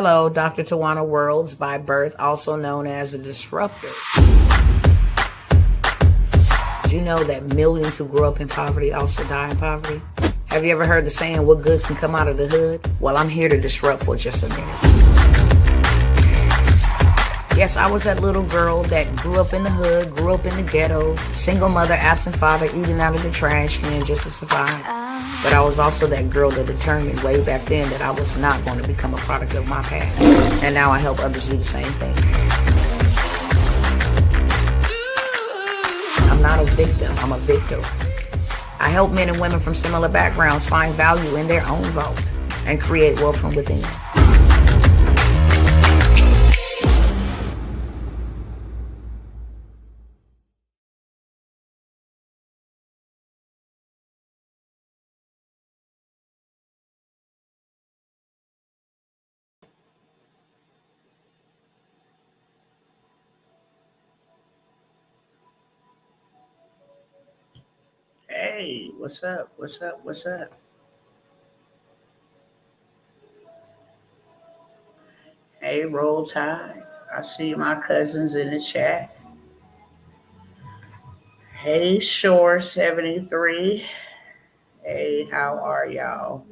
Hello, Dr. Tawana Worlds by birth, also known as a disruptor. Did you know that millions who grew up in poverty also die in poverty? Have you ever heard the saying, what good can come out of the hood? Well, I'm here to disrupt for just a minute. Yes, I was that little girl that grew up in the hood, grew up in the ghetto, single mother, absent father, eating out of the trash can just to survive. But I was also that girl that determined way back then that I was not going to become a product of my past. And now I help others do the same thing. I'm not a victim, I'm a victor. I help men and women from similar backgrounds find value in their own vault and create wealth from within. Hey, what's up? What's up? What's up? Hey, Roll Tide. I see my cousins in the chat. Hey, Shore73. Hey, how are y'all?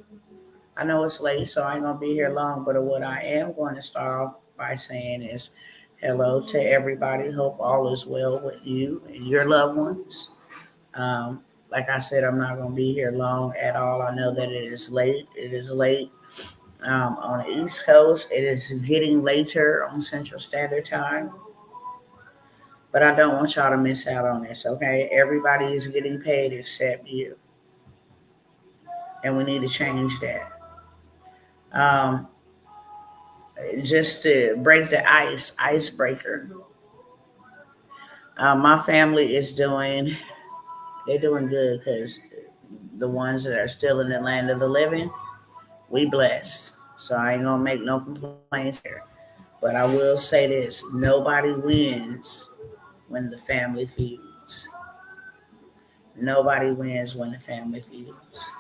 I know it's late, so I ain't going to be here long, but what I am going to start off by saying is hello to everybody. Hope all is well with you and your loved ones. Like I said, I'm not going to be here long at all. I know that it is late. It is late on the East Coast. It is getting later on Central Standard Time. But I don't want y'all to miss out on this, okay? Everybody is getting paid except you. And we need to change that. Just to break the icebreaker. My family is doing good because the ones that are still in the land of the living, we blessed. So I ain't gonna make no complaints here. But I will say this, nobody wins when the family feuds. Nobody wins when the family feuds.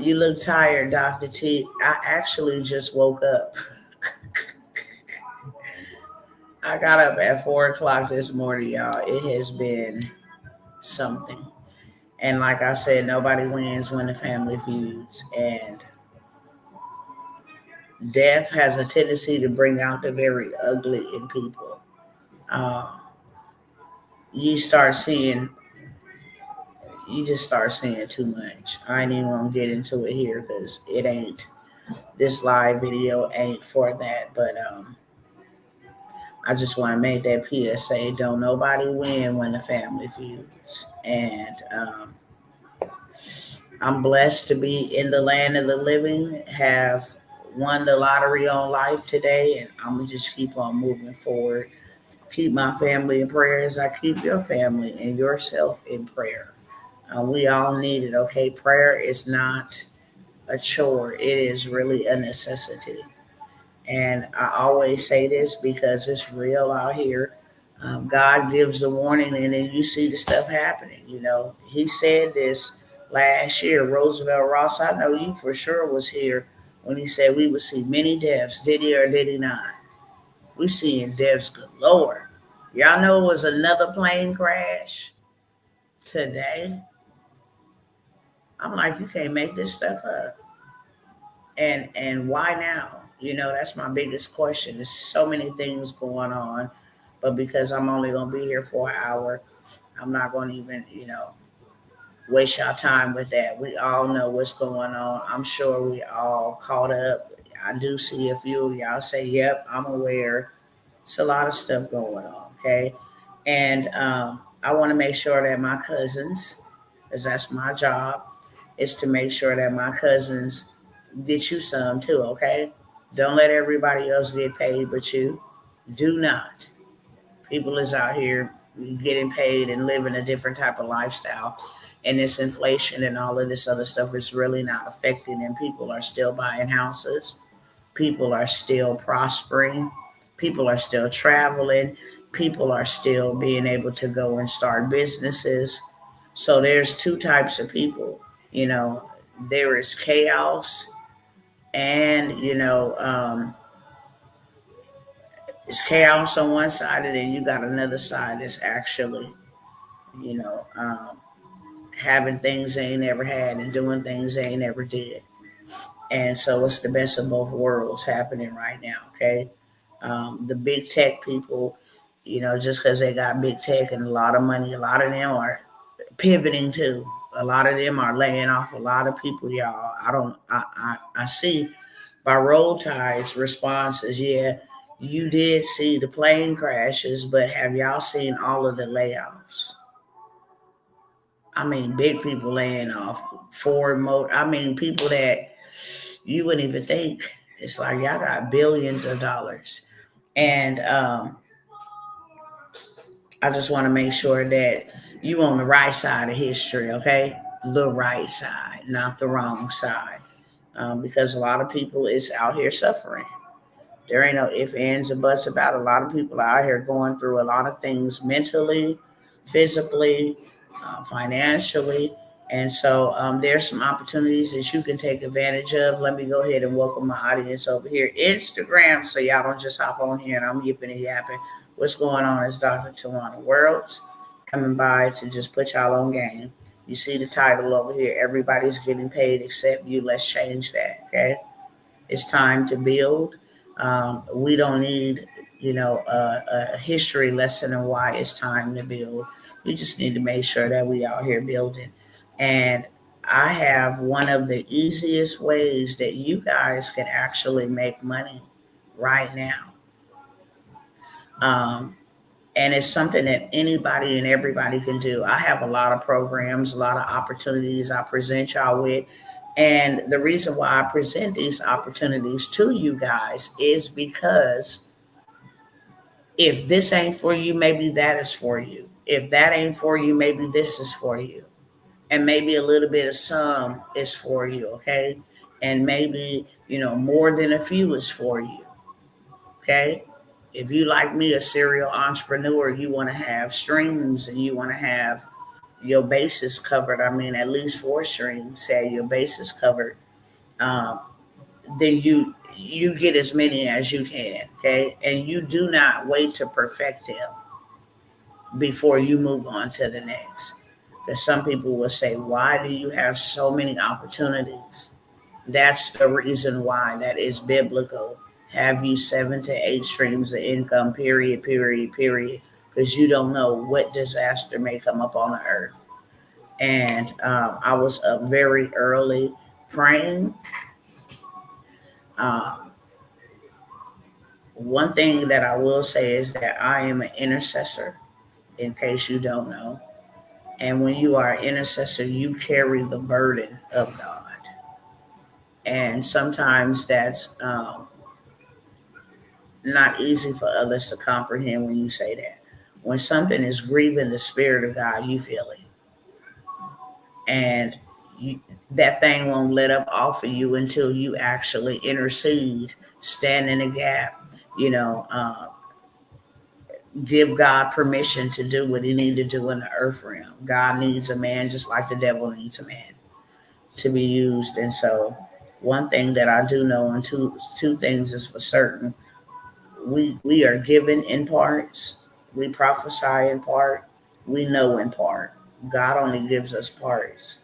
You look tired, Dr. T. I actually just woke up. I got up at 4:00 this morning, y'all. It has been something. And like I said, nobody wins when the family feuds. And death has a tendency to bring out the very ugly in people. You just start seeing too much. I ain't even gonna get into it here because it ain't, this live video ain't for that. But I just want to make that PSA. Don't nobody win when the family feuds. And I'm blessed to be in the land of the living, have won the lottery on life today, and I'm going to just keep on moving forward. Keep my family in prayer as I keep your family and yourself in prayer. We all need it, okay? Prayer is not a chore. It is really a necessity. And I always say this because it's real out here. God gives the warning, and then you see the stuff happening. You know, he said this last year. Roosevelt Ross, I know you for sure was here when he said we would see many deaths. Did he or did he not? We seeing deaths galore. Y'all know it was another plane crash today. I'm like, you can't make this stuff up. And why now? You know, that's my biggest question. There's so many things going on, but because I'm only going to be here for an hour, I'm not going to even, waste your time with that. We all know what's going on. I'm sure we all caught up. I do see a few of y'all say, yep, I'm aware. It's a lot of stuff going on, okay? And I want to make sure that my cousins, because that's my job, is to make sure that my cousins get you some too, okay? Don't let everybody else get paid but you. Do not. People is out here getting paid and living a different type of lifestyle. And this inflation and all of this other stuff is really not affecting them. People are still buying houses. People are still prospering. People are still traveling. People are still being able to go and start businesses. So there's two types of people. There is chaos and, it's chaos on one side, and then you got another side that's actually, you know, having things they ain't never had and doing things they ain't never did. And so it's the best of both worlds happening right now. Okay, the big tech people, just because they got big tech and a lot of money, a lot of them are pivoting too. A lot of them are laying off a lot of people, y'all. I see by Roll Tide's responses, yeah, you did see the plane crashes, but have y'all seen all of the layoffs? I mean, big people laying off, Ford Motor. I mean, people that you wouldn't even think. It's like y'all got billions of dollars. And I just want to make sure that you on the right side of history, okay? The right side, not the wrong side. Because a lot of people is out here suffering. There ain't no ifs, ands, or buts about it. A lot of people are out here going through a lot of things mentally, physically, financially. And so there's some opportunities that you can take advantage of. Let me go ahead and welcome my audience over here. Instagram, so y'all don't just hop on here and I'm yipping and yapping. What's going on is Dr. Tawana Worlds coming by to just put y'all on game. You see the title over here. Everybody's getting paid except you. Let's change that, okay? It's time to build. We don't need, a history lesson on why it's time to build. We just need to make sure that we out here building. And I have one of the easiest ways that you guys can actually make money right now. Um, and it's something that anybody and everybody can do. I have a lot of programs, a lot of opportunities I present y'all with. And the reason why I present these opportunities to you guys is because if this ain't for you, maybe that is for you. If that ain't for you, maybe this is for you. And maybe a little bit of some is for you, okay? And maybe, more than a few is for you, okay? If you like me, a serial entrepreneur, you want to have streams and you want to have your bases covered. I mean, at least 4 streams, say your bases covered. Um, then you get as many as you can, okay? And you do not wait to perfect them before you move on to the next. Because some people will say, why do you have so many opportunities? That's the reason why. That is biblical. Have you 7 to 8 streams of income, period, period, period, because you don't know what disaster may come up on the earth. And I was up very early praying. Um, One thing that I will say is that I am an intercessor, in case you don't know. And when you are an intercessor, you carry the burden of God. And sometimes that's not easy for others to comprehend when you say that. When something is grieving the spirit of God, you feel it. And you, that thing won't let up off of you until you actually intercede, stand in the gap, you know, uh, give God permission to do what he needs to do in the earth realm. God needs a man just like the devil needs a man to be used. And so one thing that I do know, and two things is for certain, we are given in parts, we prophesy in part, we know in part. God only gives us parts.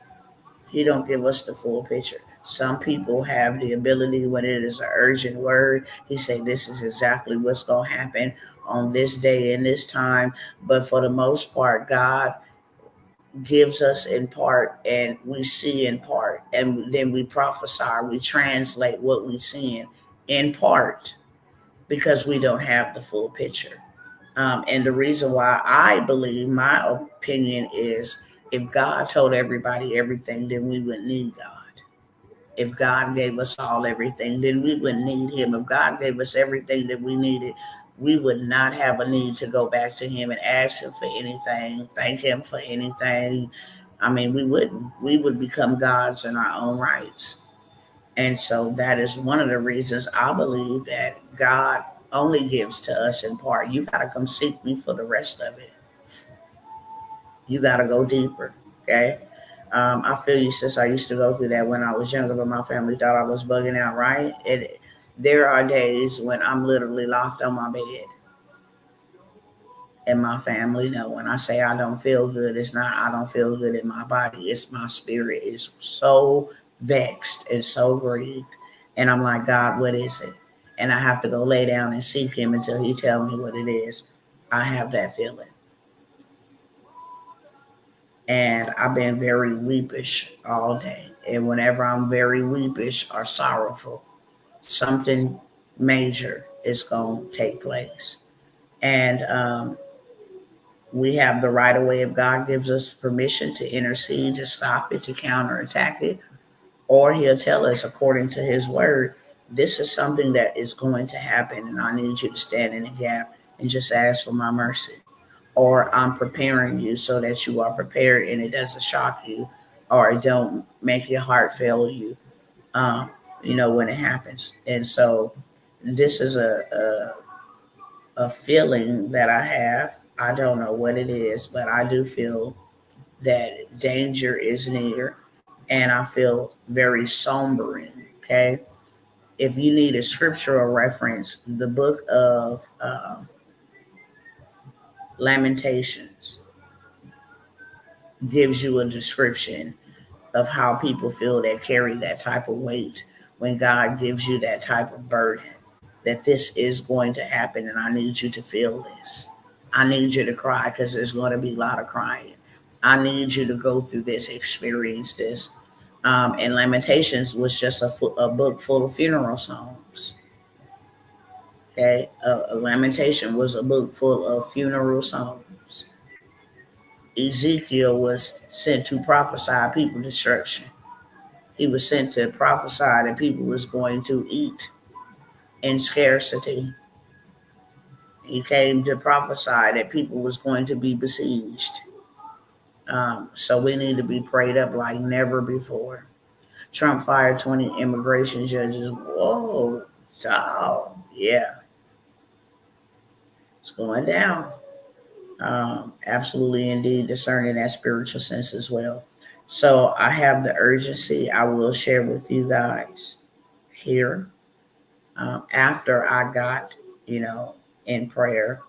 He don't give us the full picture. Some people have the ability when it is an urgent word. He say this is exactly what's going to happen on this day and this time. But for the most part, God gives us in part and we see in part. And then we prophesy, we translate what we see in part because we don't have the full picture. And the reason why I believe, my opinion is, if God told everybody everything, then we wouldn't need God. If God gave us all everything, then we wouldn't need him. If God gave us everything that we needed, we would not have a need to go back to him and ask him for anything, thank him for anything. I mean, we wouldn't. We would become gods in our own rights. And so that is one of the reasons I believe that God only gives to us in part. You got to come seek me for the rest of it. You got to go deeper. Okay. I feel you, sis. I used to go through that when I was younger, but my family thought I was bugging out, right? There are days when I'm literally locked on my bed. And my family know when I say I don't feel good, it's not I don't feel good in my body. It's my spirit is so vexed and so grieved. And I'm like, God, what is it? And I have to go lay down and seek him until he tell me what it is. I have that feeling. And I've been very weepish all day. And whenever I'm very weepish or sorrowful, something major is going to take place. And we have the right of way if God gives us permission to intercede, to stop it, to counterattack it, or he'll tell us according to his word, this is something that is going to happen and I need you to stand in the gap and just ask for my mercy. Or I'm preparing you so that you are prepared and it doesn't shock you or it don't make your heart fail you, um, when it happens. And so this is a feeling that I have. I don't know what it is, but I do feel that danger is near and I feel very sombering. Okay. If you need a scriptural reference, the book of Lamentations gives you a description of how people feel that carry that type of weight when God gives you that type of burden that this is going to happen and I need you to feel this. I need you to cry because there's going to be a lot of crying. I need you to go through this, experience this. And Lamentations was just a book full of funeral songs. Okay, a Lamentation was a book full of funeral songs. Ezekiel was sent to prophesy people destruction. He was sent to prophesy that people was going to eat in scarcity. He came to prophesy that people was going to be besieged. So we need to be prayed up like never before. Trump fired 20 immigration judges. Whoa, oh, yeah, it's going down. Absolutely, indeed, discerning that spiritual sense as well. So I have the urgency. I will share with you guys here after I got, in prayer.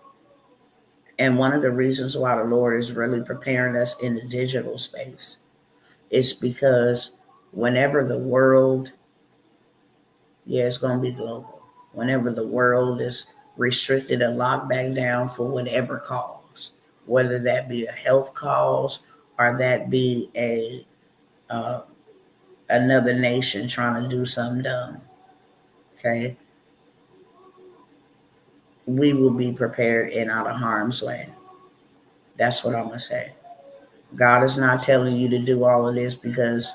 And one of the reasons why the Lord is really preparing us in the digital space is because whenever the world, it's going to be global. Whenever the world is restricted and locked back down for whatever cause, whether that be a health cause or that be a another nation trying to do something dumb, okay, we will be prepared and out of harm's way. That's what I'm going to say. God is not telling you to do all of this because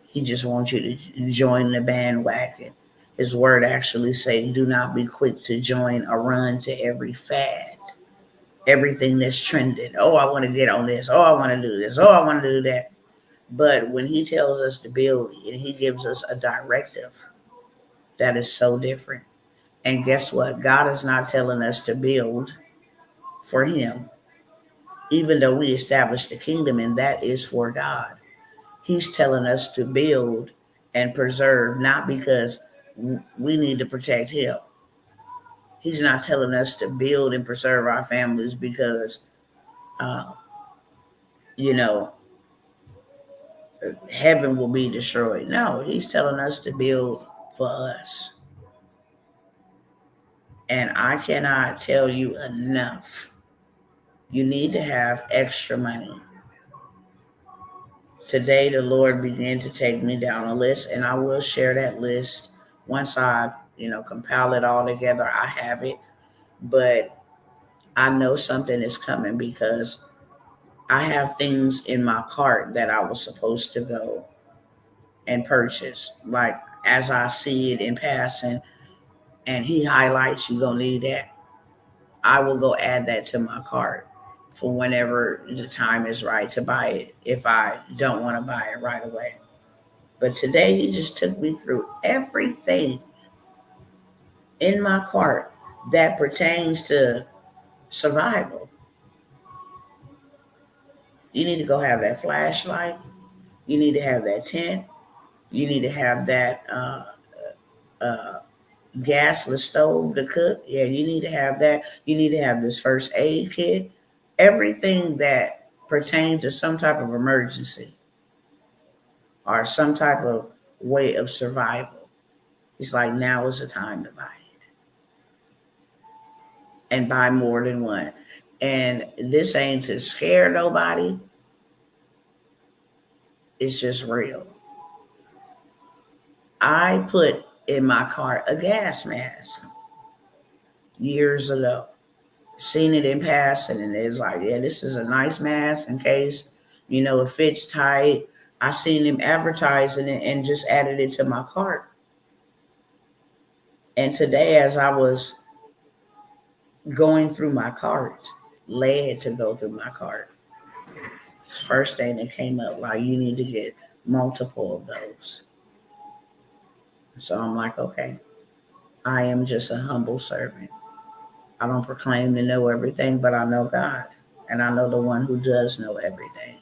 he just wants you to join the bandwagon. His word actually say, do not be quick to join or run to every fad, everything that's trending. Oh, I want to get on this. Oh, I want to do this. Oh, I want to do that. But when he tells us to build and he gives us a directive, that is so different. And guess what? God is not telling us to build for him, even though we established the kingdom and that is for God. He's telling us to build and preserve, not because we need to protect him. He's not telling us to build and preserve our families because, uh, you know, heaven will be destroyed. No, he's telling us to build for us. And I cannot tell you enough. You need to have extra money. Today, the Lord began to take me down a list, and I will share that list once I, compile it all together. I have it, but I know something is coming because I have things in my cart that I was supposed to go and purchase. Like as I see it in passing, and he highlights, you gonna need that. I will go add that to my cart for whenever the time is right to buy it if I don't want to buy it right away. But today he just took me through everything in my cart that pertains to survival. You need to go have that flashlight. You need to have that tent. You need to have that uh, gasless stove to cook. Yeah, you need to have that. You need to have this first aid kit. Everything that pertained to some type of emergency or some type of way of survival, he's like, now is the time to buy it and buy more than one. And this ain't to scare nobody. It's just real. I put in my cart a gas mask years ago. Seen it in passing, and it's like, yeah, this is a nice mask in case, it fits tight. I seen him advertising it and just added it to my cart. And today, as I was going through my cart, led to go through my cart, first thing that came up, like, you need to get multiple of those. So I'm like, okay, I am just a humble servant. I don't proclaim to know everything, but I know God, and I know the one who does know everything.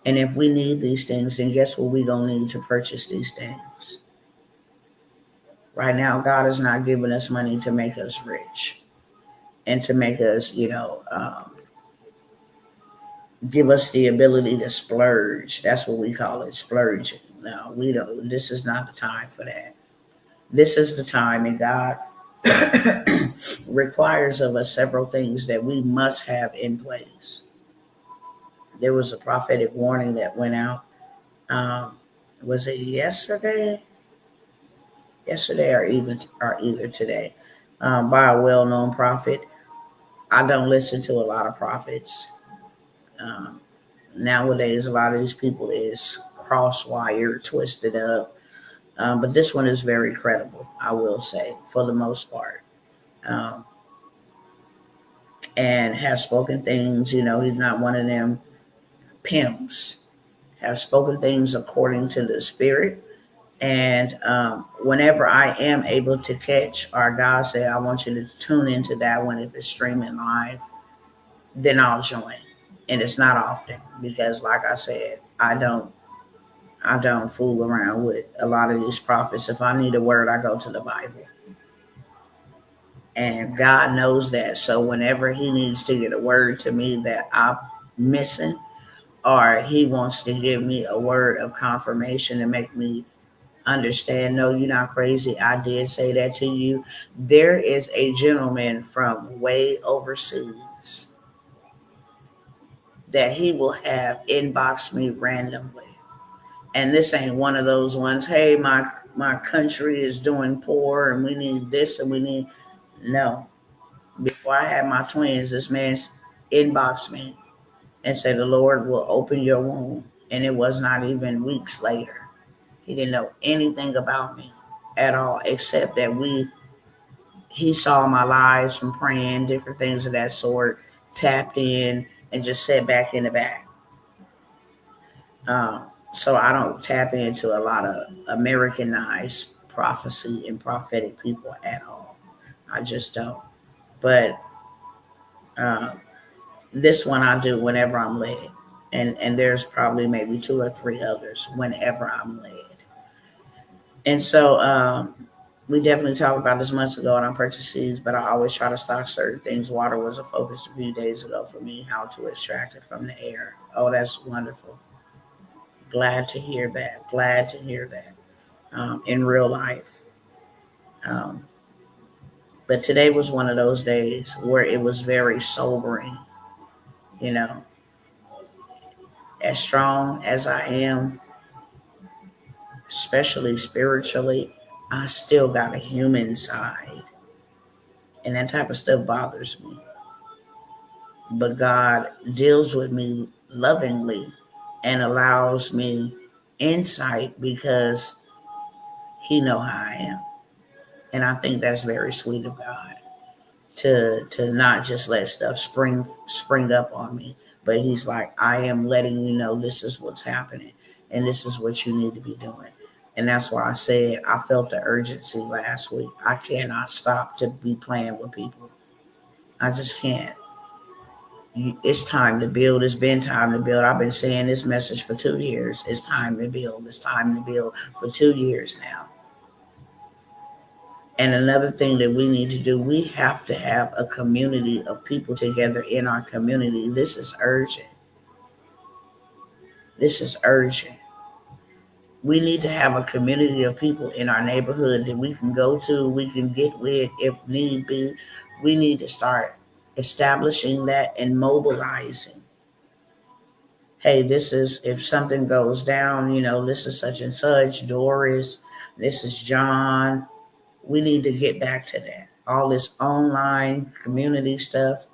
And if we need these things, then guess what we're going to need to purchase these things? Right now, God is not giving us money to make us rich and to make us, give us the ability to splurge. That's what we call it, splurging. No, we don't. This is not the time for that. This is the time, and God requires of us several things that we must have in place. There was a prophetic warning that went out. Was it yesterday? Yesterday or either today, by a well-known prophet. I don't listen to a lot of prophets. Nowadays, a lot of these people is cross-wired, twisted up. But this one is very credible, I will say, for the most part. And has spoken things, he's not one of them pimps. Have spoken things according to the spirit. And whenever I am able to catch, or God say, I want you to tune into that one if it's streaming live, then I'll join. And it's not often because, like I said, I don't fool around with a lot of these prophets. If I need a word, I go to the Bible. And God knows that. So whenever he needs to get a word to me that I'm missing, or he wants to give me a word of confirmation to make me understand, no, you're not crazy, I did say that to you. There is a gentleman from way overseas that he will have inbox me randomly. And this ain't one of those ones, hey, my country is doing poor and we need this and we need, no. Before I had my twins, this man inboxed me and said the Lord will open your womb. And it was not even weeks later. He didn't know anything about me at all, except that he saw my lives from praying, different things of that sort, tapped in and just sat back in the back. So I don't tap into a lot of Americanized prophecy and prophetic people at all. I just don't. But this one I do whenever I'm led. And there's probably maybe 2 or 3 others whenever I'm led. And so we definitely talked about this months ago on our purchases, but I always try to stock certain things. Water was a focus a few days ago for me, how to extract it from the air. Oh, that's wonderful. Glad to hear that. Glad to hear that in real life. But today was one of those days where it was very sobering, you know, as strong as I am, especially spiritually, I still got a human side. And that type of stuff bothers me. But God deals with me lovingly and allows me insight because he know how I am. And I think that's very sweet of God to not just let stuff spring up on me, but he's like, I am letting you know this is what's happening and this is what you need to be doing. And that's why I said I felt the urgency last week. I cannot stop to be playing with people. I just can't. It's time to build. It's been time to build. I've been saying this message for 2 years. It's time to build. It's time to build for 2 years now. And another thing that we need to do, we have to have a community of people together in our community. This is urgent. This is urgent. We need to have a community of people in our neighborhood that we can go to, we can get with if need be. We need to start establishing that and mobilizing. Hey, this is, if something goes down, this is such and such, Doris, this is John. We need to get back to that. All this online community stuff,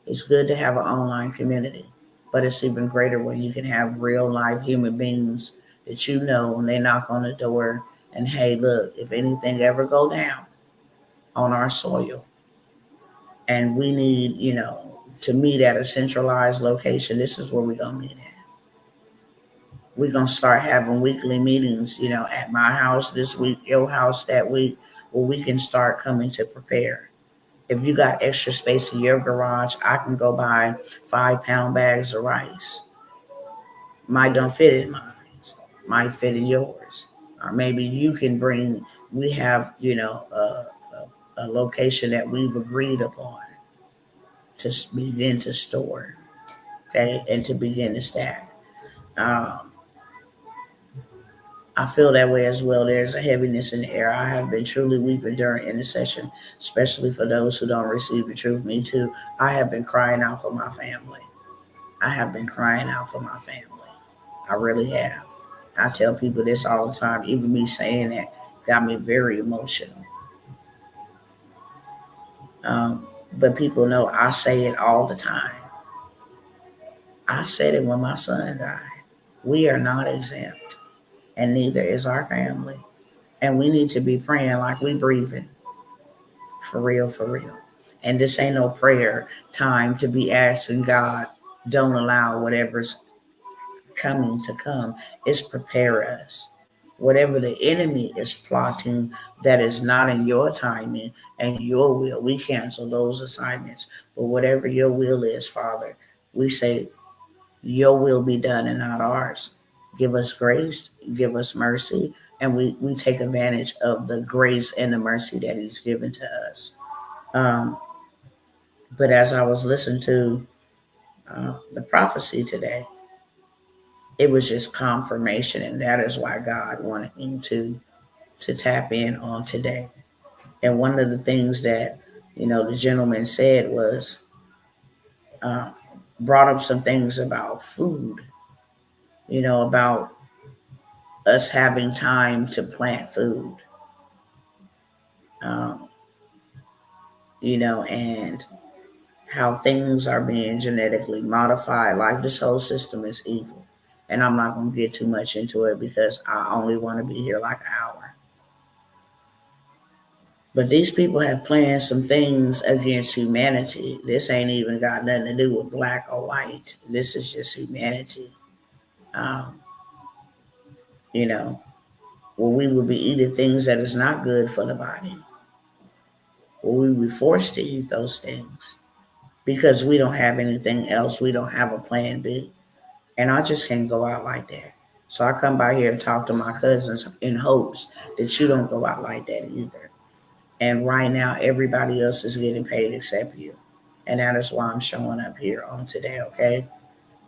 it's good to have an online community, but it's even greater when you can have real life human beings that when they knock on the door and, hey, look, if anything ever go down on our soil and we need, to meet at a centralized location, this is where we're going to meet at. We're going to start having weekly meetings, at my house this week, your house that week, where we can start coming to prepare. If you got extra space in your garage, I can go buy 5-pound bags of rice. Might don't fit in mine, might fit in yours. Or maybe you can bring, we have, a location that we've agreed upon to begin to store, okay, and to begin to stack. Um, I feel that way as well. There's a heaviness in the air. I have been truly weeping during intercession, especially for those who don't receive the truth. Me too. I have been crying out for my family. I have been crying out for my family. I really have. I tell people this all the time. Even me saying that got me very emotional. But people know I say it all the time. I said it when my son died. We are not exempt, and neither is our family. And we need to be praying like we breathing. For real, for real. And this ain't no prayer time to be asking God, don't allow whatever's coming to come. It's prepare us. Whatever the enemy is plotting that is not in your timing and your will, we cancel those assignments. But whatever your will is, Father, we say, your will be done and not ours. Give us grace, give us mercy, and we take advantage of the grace and the mercy that He's given to us. Um, but as I was listening to the prophecy today, it was just confirmation, and that is why God wanted me to tap in on today. And one of the things that the gentleman said was uh, brought up some things about food, about us having time to plant food, um, and how things are being genetically modified. Like, this whole system is evil. And I'm not going to get too much into it because I only want to be here like an hour. But these people have planned some things against humanity. This ain't even got nothing to do with black or white. This is just humanity. Um, where we will be eating things that is not good for the body. Where we will be forced to eat those things because we don't have anything else. We don't have a plan B. And I just can't go out like that. So I come by here and talk to my cousins in hopes that you don't go out like that either. And right now, everybody else is getting paid except you. And that is why I'm showing up here on today, okay?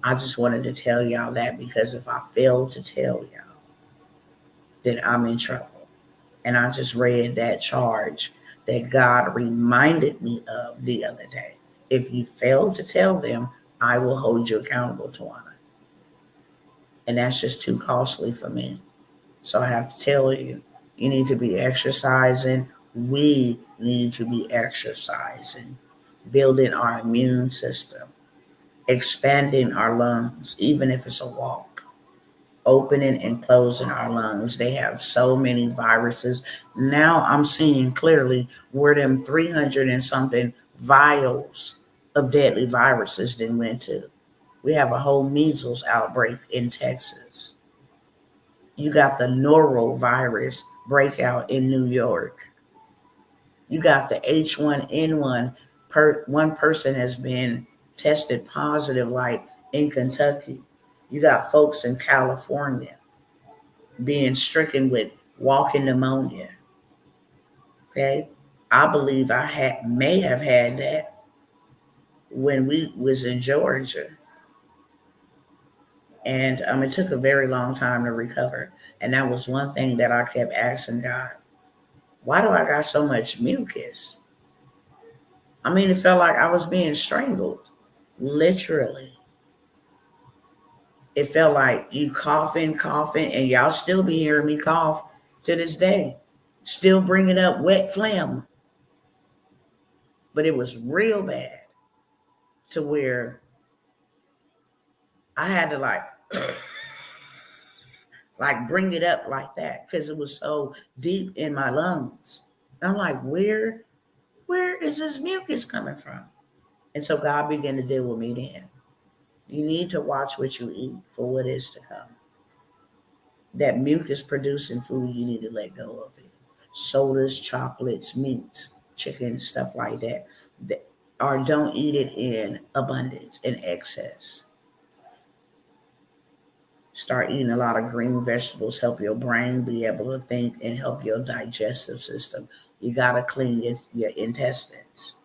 I just wanted to tell y'all that, because if I fail to tell y'all, then I'm in trouble. And I just read that charge that God reminded me of the other day. If you fail to tell them, I will hold you accountable, Tawana. And that's just too costly for me. So I have to tell you, you need to be exercising. We need to be exercising, building our immune system, expanding our lungs, even if it's a walk, opening and closing our lungs. They have so many viruses. Now I'm seeing clearly where them 300 and something vials of deadly viruses then went to. We have a whole measles outbreak in Texas. You got the norovirus breakout in New York. You got the H1N1. One person has been tested positive, like in Kentucky. You got folks in California being stricken with walking pneumonia. Okay. I believe may have had that when we was in Georgia. And it took a very long time to recover. And that was one thing that I kept asking God, why do I got so much mucus? I mean, it felt like I was being strangled, literally. It felt like you coughing, coughing, and y'all still be hearing me cough to this day. Still bringing up wet phlegm. But it was real bad to where I had to like bring it up like that because it was so deep in my lungs. And I'm like, where is this mucus coming from? And so God began to deal with me then. You need to watch what you eat for what is to come. That mucus producing food, you need to let go of it. Sodas, chocolates, meats, chicken, stuff like that. Or don't eat it in abundance, in excess. Start eating a lot of green vegetables, help your brain be able to think and help your digestive system. You got to clean your intestines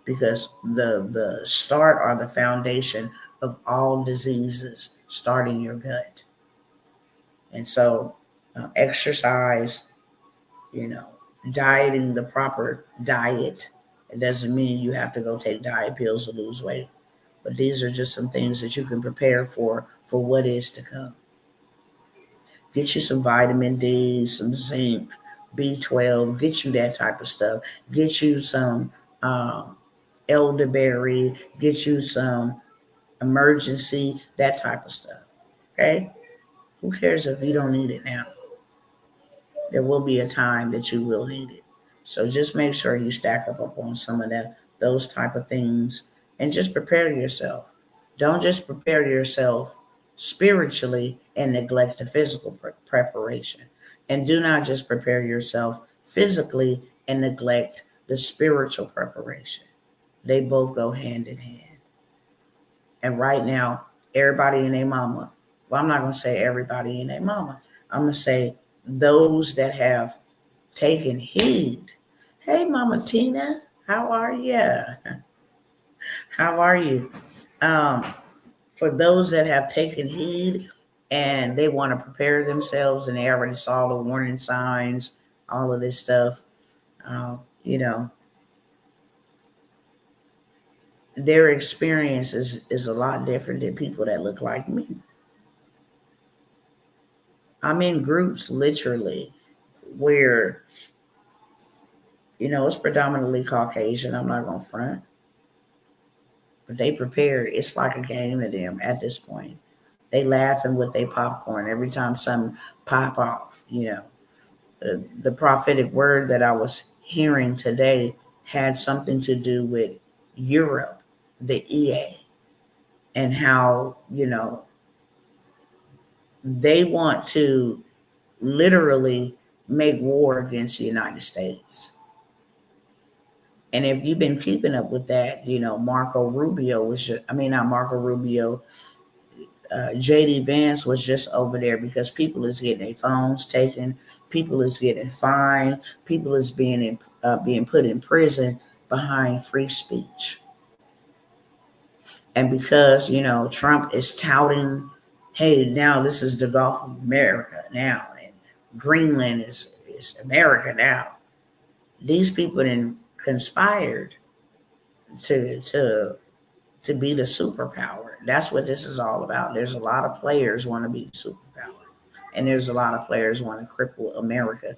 because the start or the foundation of all diseases start in your gut. And so exercise, you know, dieting the proper diet. It doesn't mean you have to go take diet pills to lose weight, but these are just some things that you can prepare for what is to come. Get you some vitamin D, some zinc, B12, get you that type of stuff. Get you some elderberry, get you some emergency, that type of stuff. Okay? Who cares if you don't need it now? There will be a time that you will need it. So just make sure you stack up on some of those type of things and just prepare yourself. Don't just prepare yourself spiritually and neglect the physical preparation. And do not just prepare yourself physically and neglect the spiritual preparation. They both go hand in hand. And right now, everybody and their mama, well, I'm not going to say everybody and their mama. I'm going to say those that have taken heed. Hey, Mama Tina, how are you? How are you? For those that have taken heed and they want to prepare themselves and they already saw the warning signs, all of this stuff, you know, their experience is a lot different than people that look like me. I'm in groups literally where, it's predominantly Caucasian. I'm not going to front. But they prepared. It's like a game to them at this point. They laughing with their popcorn every time something pop off. The prophetic word that I was hearing today had something to do with Europe, the EA, and how, they want to literally make war against the United States. And if you've been keeping up with that, Marco Rubio was just, not Marco Rubio, JD Vance was just over there because people is getting their phones taken, people is getting fined, people is being put in prison behind free speech. And because, Trump is touting, hey, now this is the Gulf of America now, and Greenland is America now. These people then conspired to be the superpower. That's what this is all about. There's a lot of players want to be the superpower, and there's a lot of players want to cripple America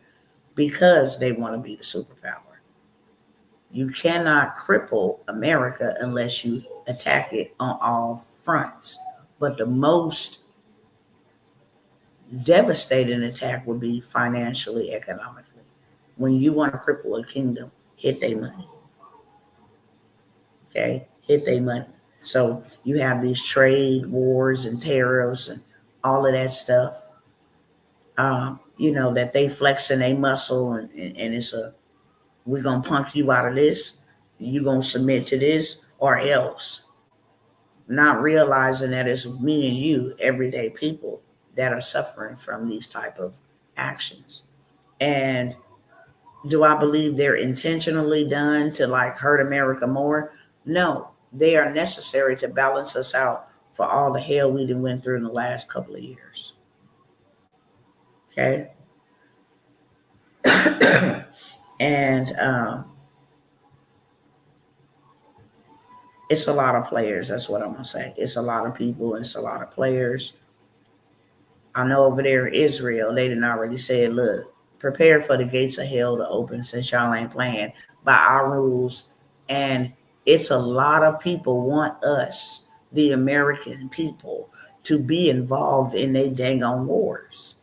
because they want to be the superpower. You cannot cripple America unless you attack it on all fronts. But the most devastating attack would be financially, economically. When you want to cripple a kingdom, hit their money. Okay? Hit their money. So you have these trade wars and tariffs and all of that stuff. That they flexing a muscle and it's we're gonna punk you out of this, you're gonna submit to this or else. Not realizing that it's me and you, everyday people, that are suffering from these type of actions. And Do I believe they're intentionally done to like hurt America more? No, they are necessary to balance us out for all the hell we done went through in the last couple of years. Okay. And it's a lot of players. That's what I'm gonna say. It's a lot of people and it's a lot of players. I know over there in Israel, they didn't already said, look, prepare for the gates of hell to open since y'all ain't playing by our rules. And it's a lot of people want us, the American people, to be involved in they dang on wars.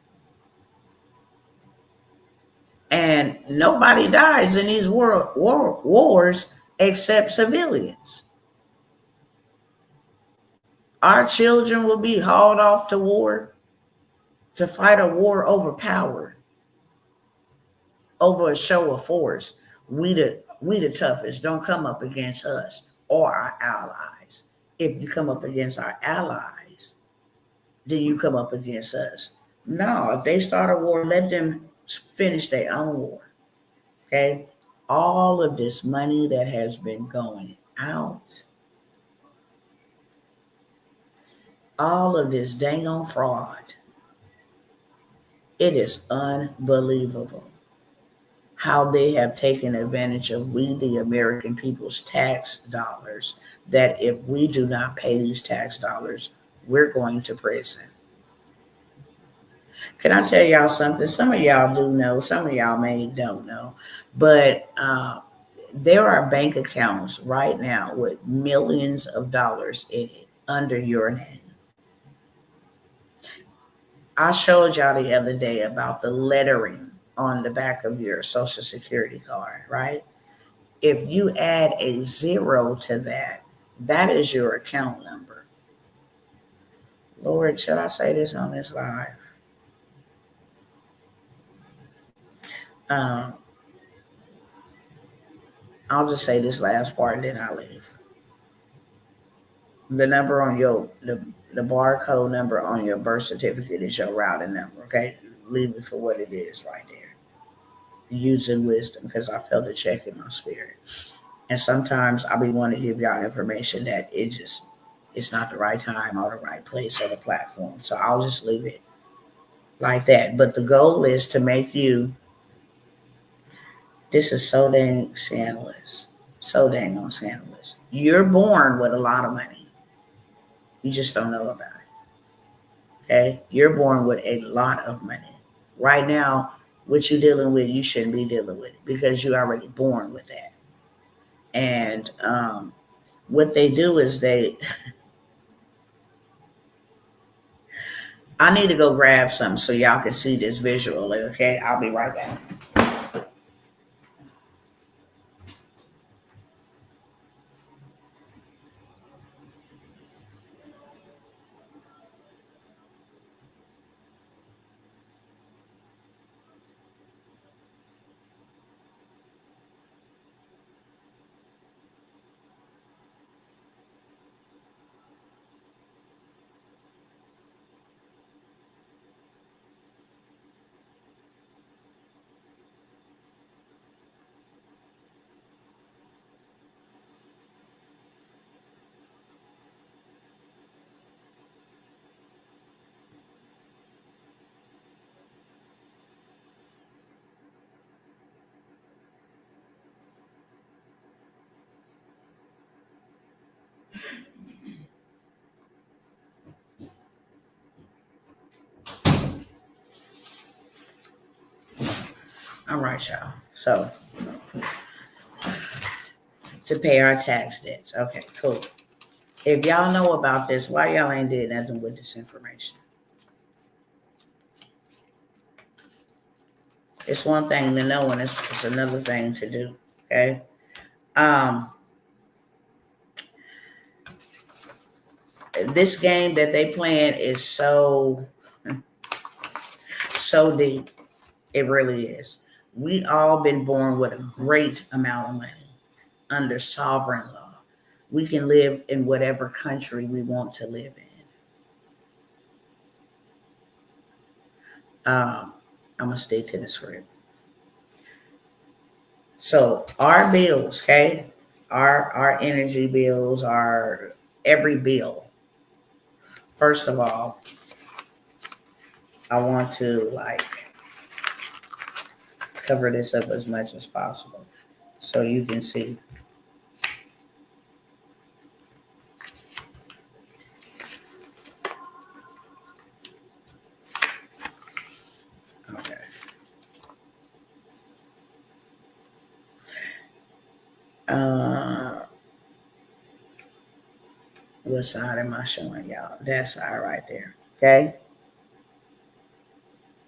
And nobody dies in these wars except civilians. Our children will be hauled off to war to fight a war over power, over a show of force. We the toughest. Don't come up against us or our allies. If you come up against our allies, then you come up against us. No, if they start a war, let them finish their own war. Okay? All of this money that has been going out, all of this dang on fraud, it is unbelievable how they have taken advantage of we, the American people's tax dollars, that if we do not pay these tax dollars, we're going to prison. Can I tell y'all something? Some of y'all do know, some of y'all may don't know, but there are bank accounts right now with millions of dollars in it under your name. I showed y'all the other day about the lettering on the back of your social security card, right? If you add a zero to that, that is your account number. Lord, should I say this on this live? Um, I'll just say this last part and then I'll leave. The number on the barcode number on your birth certificate is your routing number, okay? Leave it for what it is right there. Using wisdom because I felt a check in my spirit. And sometimes I'll be wanting to give y'all information that it's not the right time or the right place or the platform. So I'll just leave it like that. But the goal is to make you, this is so dang scandalous. So dang on scandalous. You're born with a lot of money. You just don't know about it. Okay? You're born with a lot of money. Right now, what you're dealing with, you shouldn't be dealing with it because you're already born with that. And what they do is I need to go grab some so y'all can see this visually, okay? I'll be right back. All right, y'all. So, to pay our tax debts. Okay, cool. If y'all know about this, why y'all ain't did nothing with this information? It's one thing to know and it's another thing to do. Okay. This game that they playing is so deep. It really is. We all been born with a great amount of money under sovereign law. We can live in whatever country we want to live in. I'm gonna stay to the script. So our bills, okay, our energy bills, our every bill. First of all, I want to like cover this up as much as possible so you can see. Okay. What side am I showing y'all? That side right there. Okay.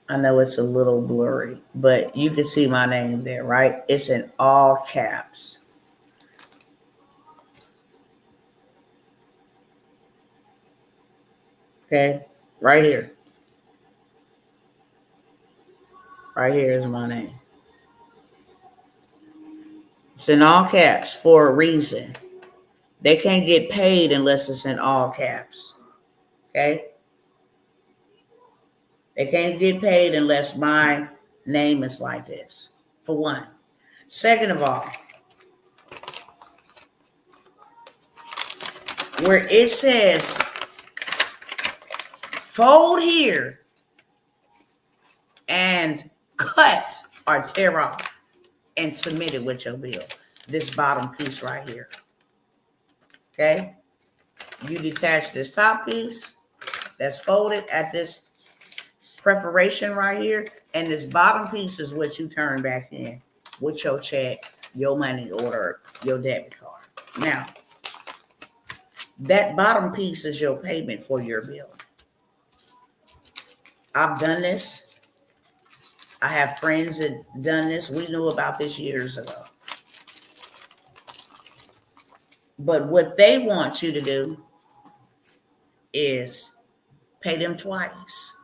I know it's a little blurry, but you can see my name there, right? It's in all caps. Okay. Right here. Right here is my name. It's in all caps for a reason. They can't get paid unless it's in all caps. Okay? They can't get paid unless my name is like this, for one. Second of all, where it says fold here and cut or tear off and submit it with your bill, this bottom piece right here. Okay? You detach this top piece that's folded at this perforation right here, and this bottom piece is what you turn back in with your check, your money order, your debit card. Now, that bottom piece is your payment for your bill. I've done this. I have friends that done this. We knew about this years ago. But what they want you to do is pay them twice.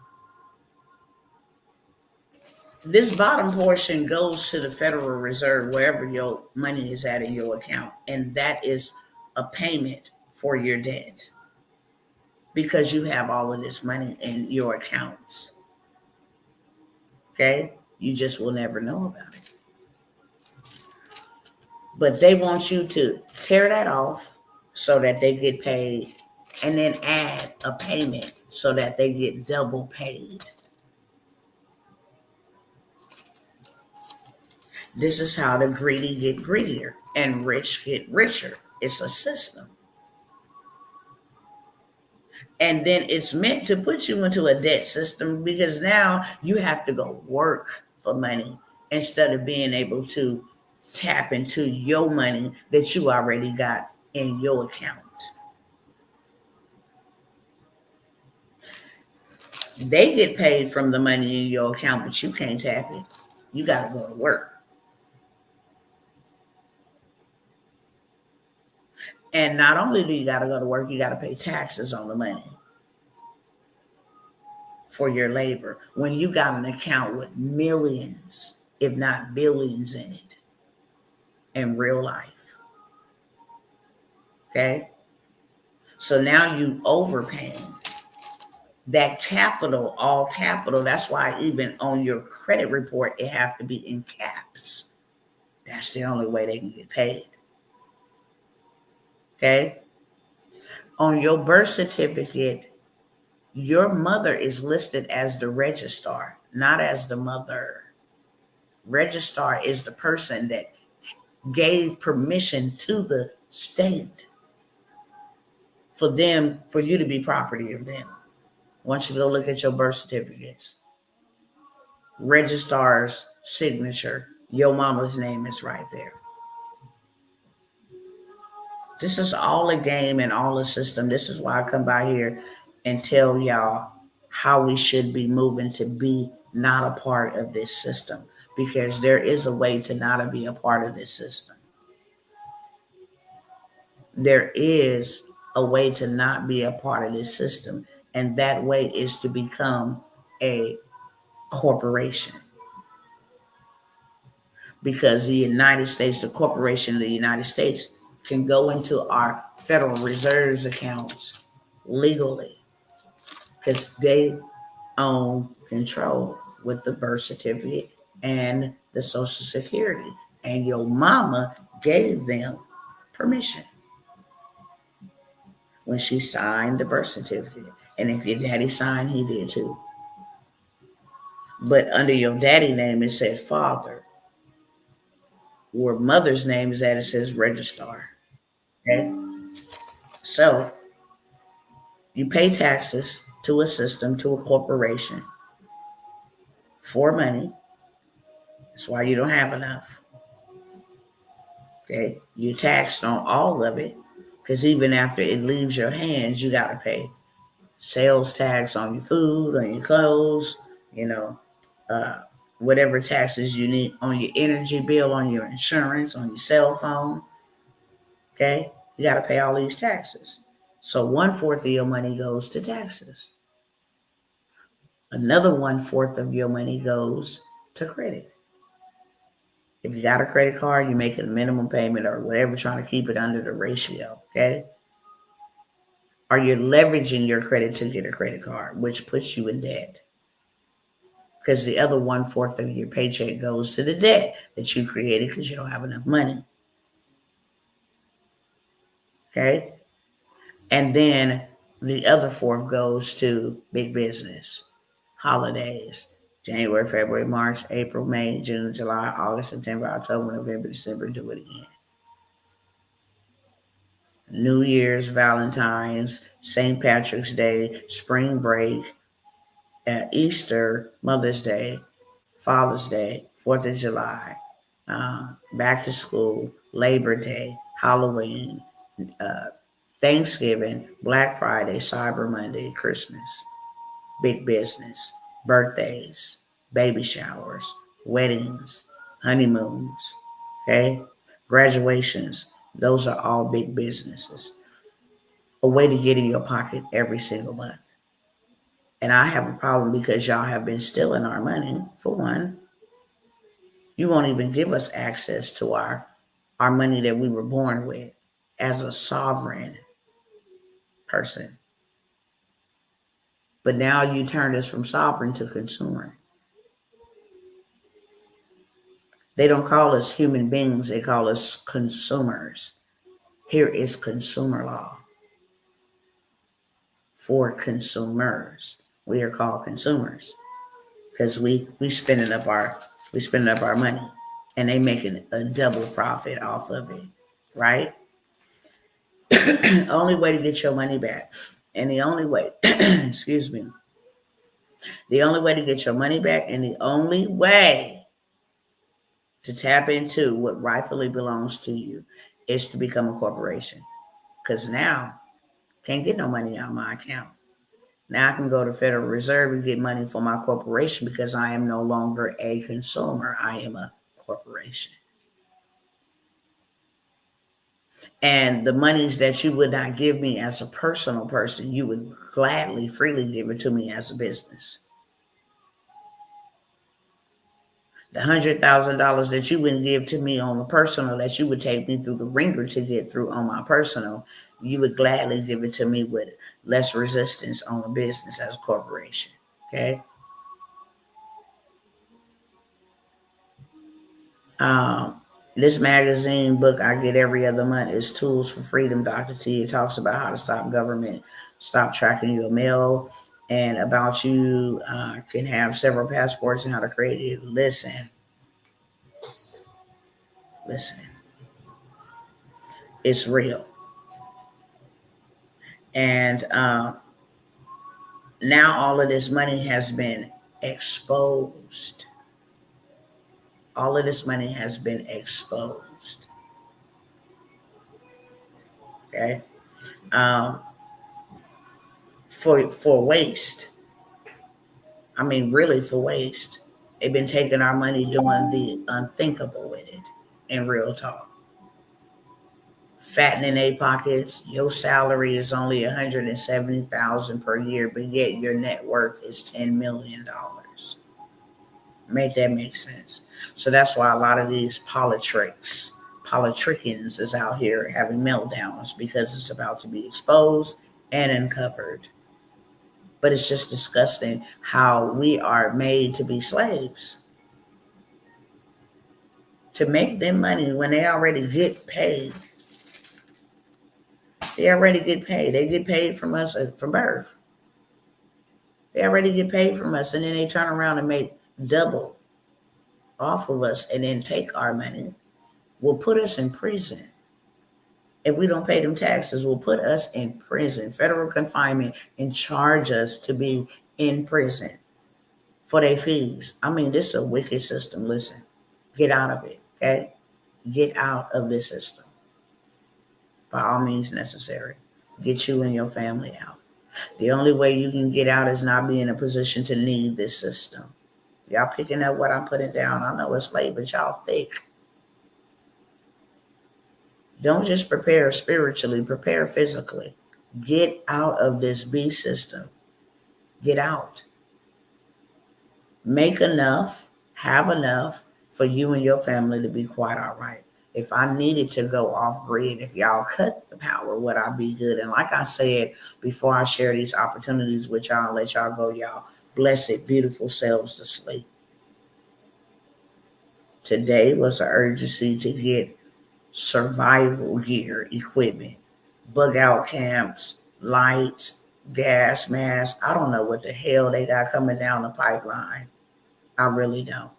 This bottom portion goes to the Federal Reserve, wherever your money is at in your account. And that is a payment for your debt because you have all of this money in your accounts. Okay? You just will never know about it. But they want you to tear that off so that they get paid and then add a payment so that they get double paid. This is how the greedy get greedier and rich get richer. It's a system. And then it's meant to put you into a debt system because now you have to go work for money instead of being able to tap into your money that you already got in your account. They get paid from the money in your account, but you can't tap it. You got to go to work. And not only do you got to go to work, you got to pay taxes on the money for your labor when you got an account with millions, if not billions in it in real life. Okay? So now you overpaying. That capital, all capital, that's why even on your credit report, it have to be in caps. That's the only way they can get paid. Okay? On your birth certificate, your mother is listed as the registrar, not as the mother. Registrar is the person that gave permission to the state for you to be property of them. I want you to go look at your birth certificates. Registrar's signature, your mama's name is right there. This is all a game and all a system. This is why I come by here and tell y'all how we should be moving to be not a part of this system, because there is a way to not be a part of this system. There is a way to not be a part of this system, and that way is to become a corporation. Because the United States, the corporation of the United States, can go into our Federal Reserve's accounts legally because they own control with the birth certificate and the Social Security. And your mama gave them permission when she signed the birth certificate. And if your daddy signed, he did too. But under your daddy name, it said father. Where mother's name is at, it says registrar. Okay? So you pay taxes to a system, to a corporation for money. That's why you don't have enough. Okay? You're taxed on all of it because even after it leaves your hands, you got to pay sales tax on your food, on your clothes, you know, uh, whatever taxes you need on your energy bill, on your insurance, on your cell phone. Okay? You got to pay all these taxes. So 1/4 of your money goes to taxes. Another 1/4 of your money goes to credit. If you got a credit card, you're making a minimum payment or whatever, trying to keep it under the ratio. Okay? Or you're leveraging your credit to get a credit card, which puts you in debt. Because the other 1/4 of your paycheck goes to the debt that you created because you don't have enough money. Okay? And then the other fourth goes to big business, holidays, January, February, March, April, May, June, July, August, September, October, November, December, do it again. New Year's, Valentine's, St. Patrick's Day, spring break, Easter, Mother's Day, Father's Day, 4th of July, back to school, Labor Day, Halloween, uh, Thanksgiving, Black Friday, Cyber Monday, Christmas, big business, birthdays, baby showers, weddings, honeymoons, okay? Graduations, those are all big businesses. A way to get in your pocket every single month. And I have a problem because y'all have been stealing our money, for one. You won't even give us access to our money that we were born with as a sovereign person. But now you turned us from sovereign to consumer. They don't call us human beings, they call us consumers. Here is consumer law for consumers. We are called consumers because we spending up our money and they making a double profit off of it, right? Only way to get your money back. And the only way, excuse me, the only way to get your money back and the only way to tap into what rightfully belongs to you is to become a corporation. Because now, can't get no money out of my account. Now I can go to Federal Reserve and get money for my corporation because I am no longer a consumer. I am a corporation. And the monies that you would not give me as a personal person, you would gladly, freely give it to me as a business. The $100,000 that you wouldn't give to me on a personal, that you would take me through the ringer to get through on my personal, you would gladly give it to me with less resistance on a business as a corporation. Okay. This magazine book I get every other month is Tools for Freedom, Dr. T. It talks about how to stop government, stop tracking your mail, and about you can have several passports and how to create it. Listen. It's real. And now all of this money has been exposed. All of this money has been exposed. Okay. Um, for waste. I mean, really for waste. They've been taking our money doing the unthinkable with it in real talk. Fattening their pockets. Your salary is only $170,000 per year, but yet your net worth is $10 million. Make that make sense. So that's why a lot of these politicians is out here having meltdowns because it's about to be exposed and uncovered. But it's just disgusting how we are made to be slaves to make them money when they already get paid. They already get paid. They get paid from us from birth. They already get paid from us, and then they turn around and make double off of us and then take our money. Will put us in prison. If we don't pay them taxes, will put us in prison, federal confinement, and charge us to be in prison for their fees. I mean, this is a wicked system. Listen, get out of it, okay? Get out of this system by all means necessary. Get you and your family out. The only way you can get out is not be in a position to need this system. Y'all picking up what I'm putting down? I know it's late, but y'all thick. Don't just prepare spiritually, prepare physically. Get out of this beast system. Get out. Make enough, have enough for you and your family to be quite all right. If I needed to go off grid, if y'all cut the power, would I be good? And like I said, before I share these opportunities with y'all and let y'all go, y'all blessed, beautiful selves to sleep. Today was an urgency to get survival gear, equipment, bug out camps, lights, gas masks. I don't know what the hell they got coming down the pipeline. I really don't.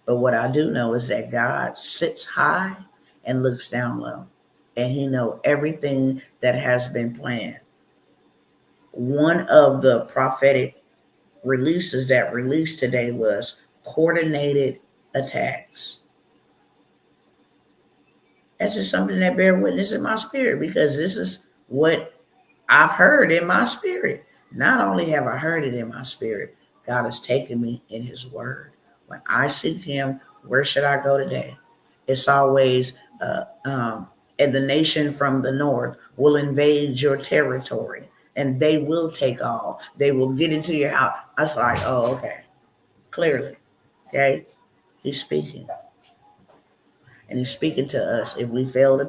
But what I do know is that God sits high and looks down low, and he knows everything that has been planned. One of the prophetic releases that released today was coordinated attacks. That's just something that bear witness in my spirit, because this is what I've heard in my spirit. Not only have I heard it in my spirit, God has taken me in his word. When I seek him, where should I go today? It's always, and the nation from the north will invade your territory, and they will take all. They will get into your house. I was like, oh, okay. Clearly, okay? He's speaking. And he's speaking to us. If we fail to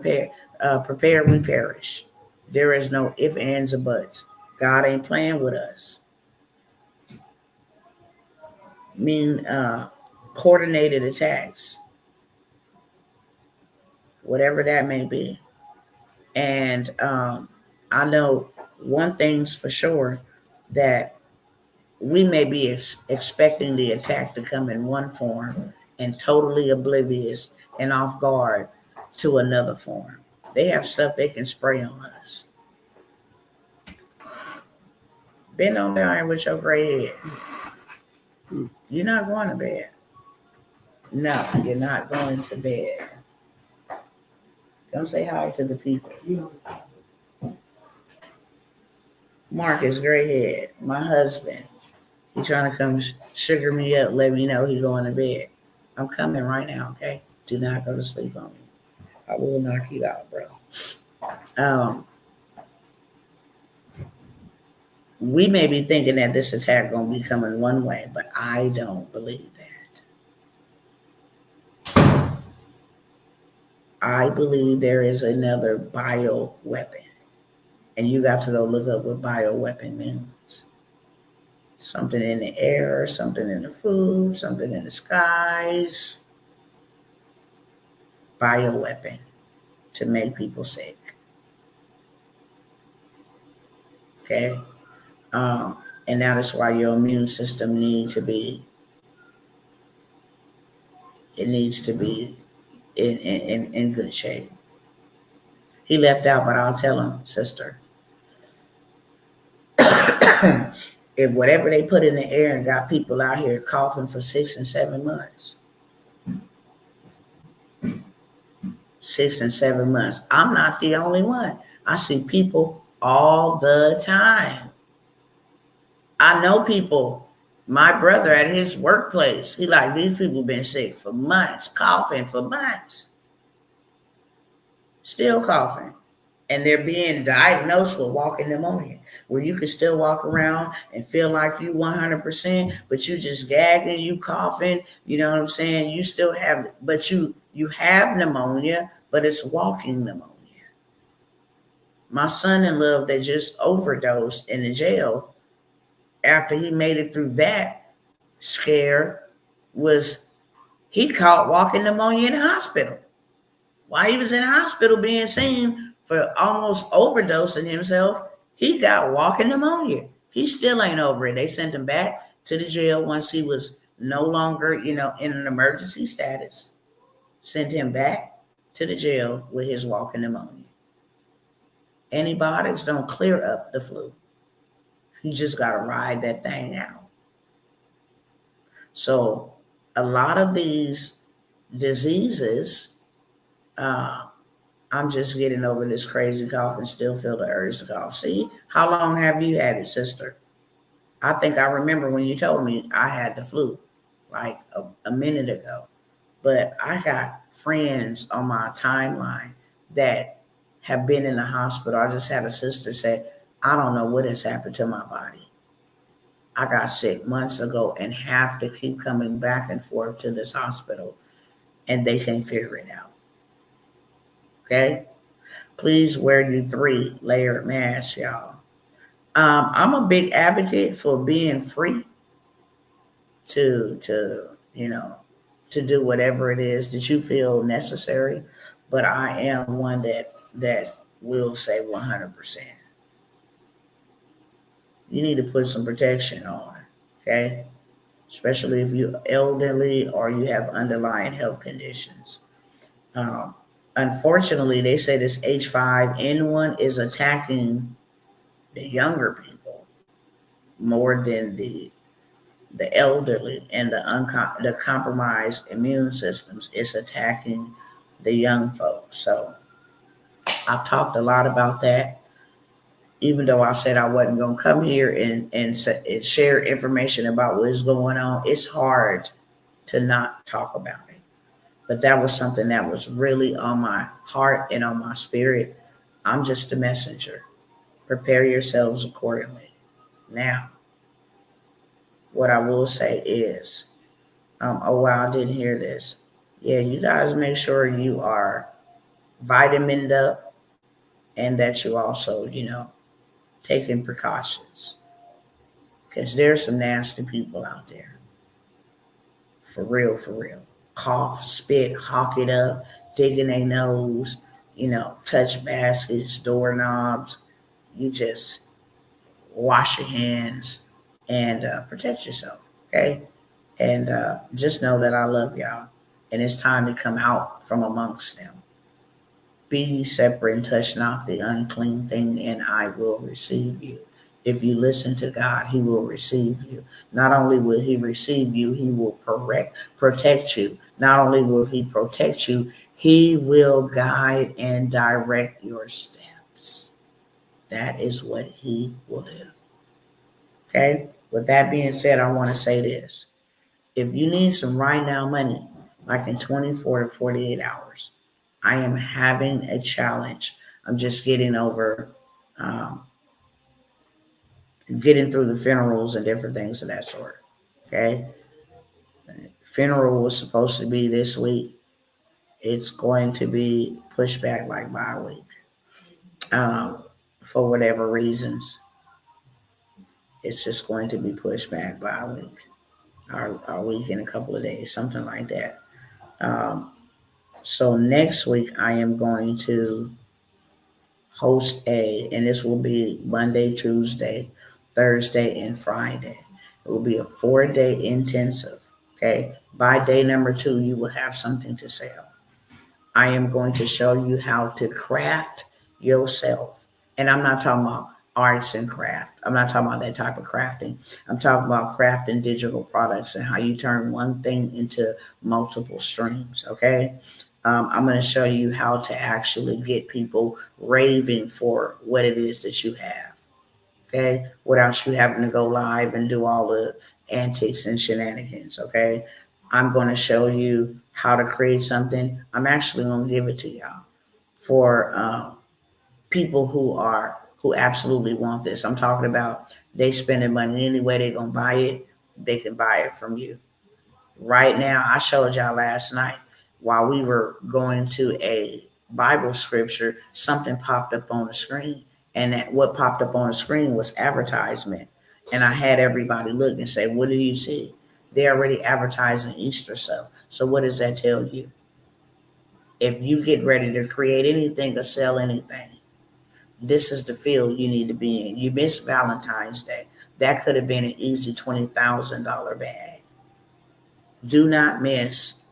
prepare, we perish. There is no ifs, ands, or buts. God ain't playing with us. Coordinated attacks, whatever that may be. And I know one thing's for sure, that we may be expecting the attack to come in one form and totally oblivious and off guard to another form. They have stuff they can spray on us. Bend on down with your gray head. You're not going to bed. No, you're not going to bed. Come say hi to the people. Marcus Grayhead, my husband. He's trying to come sugar me up, let me know he's going to bed. I'm coming right now, okay? Do not go to sleep on me. I will knock you out, bro. We may be thinking that this attack going to be coming one way, but I don't believe that. I believe there is another bio weapon. And you got to go look up what bio weapon means. Something in the air, something in the food, something in the skies. Bio weapon to make people sick. Okay? And that is why your immune system needs to be in good shape. He left out, but I'll tell him, sister. If whatever they put in the air and got people out here coughing for 6 and 7 months. 6 and 7 months. I'm not the only one. I see people all the time. I know people. My brother at his workplace, he like, these people been sick for months, coughing for months. Still coughing. And they're being diagnosed with walking pneumonia, where you can still walk around and feel like you 100%, but you just gagging, you coughing, you know what I'm saying? You still have, but you have pneumonia, but it's walking pneumonia. My son-in-law that just overdosed in the jail, after he made it through that scare, He caught walking pneumonia in the hospital. While he was in the hospital being seen for almost overdosing himself, he got walking pneumonia. He still ain't over it. They sent him back to the jail once he was no longer, in an emergency status. Sent him back to the jail with his walking pneumonia. Antibiotics don't clear up the flu. You just got to ride that thing out. So a lot of these diseases, I'm just getting over this crazy cough and still feel the urge to cough. See, how long have you had it, sister? I think I remember when you told me I had the flu like a minute ago. But I got friends on my timeline that have been in the hospital. I just had a sister say, I don't know what has happened to my body. I got sick months ago and have to keep coming back and forth to this hospital, and they can't figure it out. Okay? Please wear your 3 layered masks, y'all. I'm a big advocate for being free to do whatever it is that you feel necessary, but I am one that will say 100%. You need to put some protection on, okay? Especially if you're elderly or you have underlying health conditions. Unfortunately, they say this H5N1 is attacking the younger people more than the elderly and the compromised immune systems. It's attacking the young folks. So I've talked a lot about that. Even though I said I wasn't going to come here and share information about what is going on, it's hard to not talk about it. But that was something that was really on my heart and on my spirit. I'm just a messenger. Prepare yourselves accordingly. Now, what I will say is, wow, I didn't hear this. Yeah, you guys make sure you are vitamined up and that you also, taking precautions. Because there's some nasty people out there. For real, for real. Cough, spit, hawk it up, digging their nose, touch baskets, doorknobs. You just wash your hands and protect yourself, okay? And just know that I love y'all. And it's time to come out from amongst them. Be ye separate and touch not the unclean thing, and I will receive you. If you listen to God, he will receive you. Not only will he receive you, he will protect you. Not only will he protect you, he will guide and direct your steps. That is what he will do. Okay? With that being said, I want to say this. If you need some right now money, like in 24 to 48 hours, I am having a challenge. I'm just getting over, getting through the funerals and different things of that sort. Okay? Funeral was supposed to be this week. It's going to be pushed back like by a week. For whatever reasons, it's just going to be pushed back by a week. Or a week in a couple of days, something like that. So next week I am going to host and this will be Monday, Tuesday, Thursday, and Friday. It will be a 4-day intensive. Okay. By day number 2, you will have something to sell. I am going to show you how to craft yourself. And I'm not talking about arts and craft. I'm not talking about that type of crafting. I'm talking about crafting digital products and how you turn one thing into multiple streams. Okay. I'm going to show you how to actually get people raving for what it is that you have. Okay. Without you having to go live and do all the antics and shenanigans. Okay. I'm going to show you how to create something. I'm actually going to give it to y'all for people who absolutely want this. I'm talking about they spending money any way they're going to buy it. They can buy it from you. Right now, I showed y'all last night while we were going to a Bible scripture, something popped up on the screen. And what popped up on the screen was advertisement. And I had everybody look and say, what do you see? They're already advertising Easter stuff. So what does that tell you? If you get ready to create anything or sell anything, this is the field you need to be in. You missed Valentine's Day. That could have been an easy $20,000 bag. Do not miss.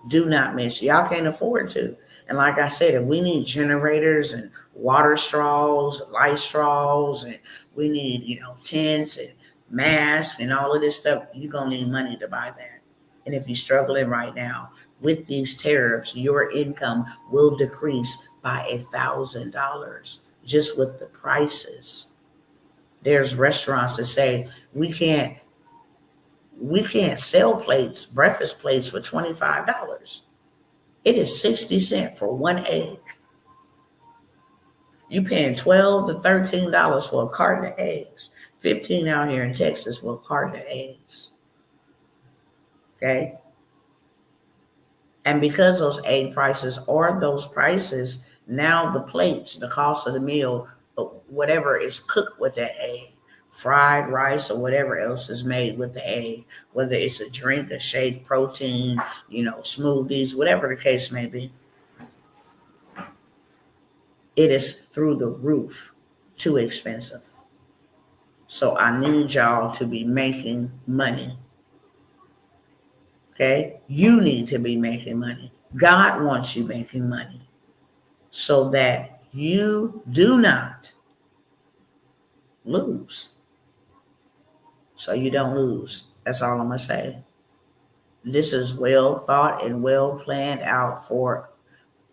Do not miss. Y'all can't afford to. And like I said, if we need generators and water straws, light straws, and we need, tents and masks and all of this stuff, you're going to need money to buy that. And if you're struggling right now with these tariffs, your income will decrease by $1,000 just with the prices. There's restaurants that say we can't sell plates, breakfast plates for $25. It is 60 cents for one egg. You paying $12 to $13 for a carton of eggs. $15 out here in Texas for a carton of eggs. Okay? And because those egg prices are those prices, now the plates, the cost of the meal, whatever is cooked with that egg, fried rice or whatever else is made with the egg, whether it's a drink, a shake, protein, smoothies, whatever the case may be, it is through the roof too expensive. So I need y'all to be making money. Okay? You need to be making money. God wants you making money so that you do not lose. So you don't lose. That's all I'm going to say. This is well thought and well planned out for.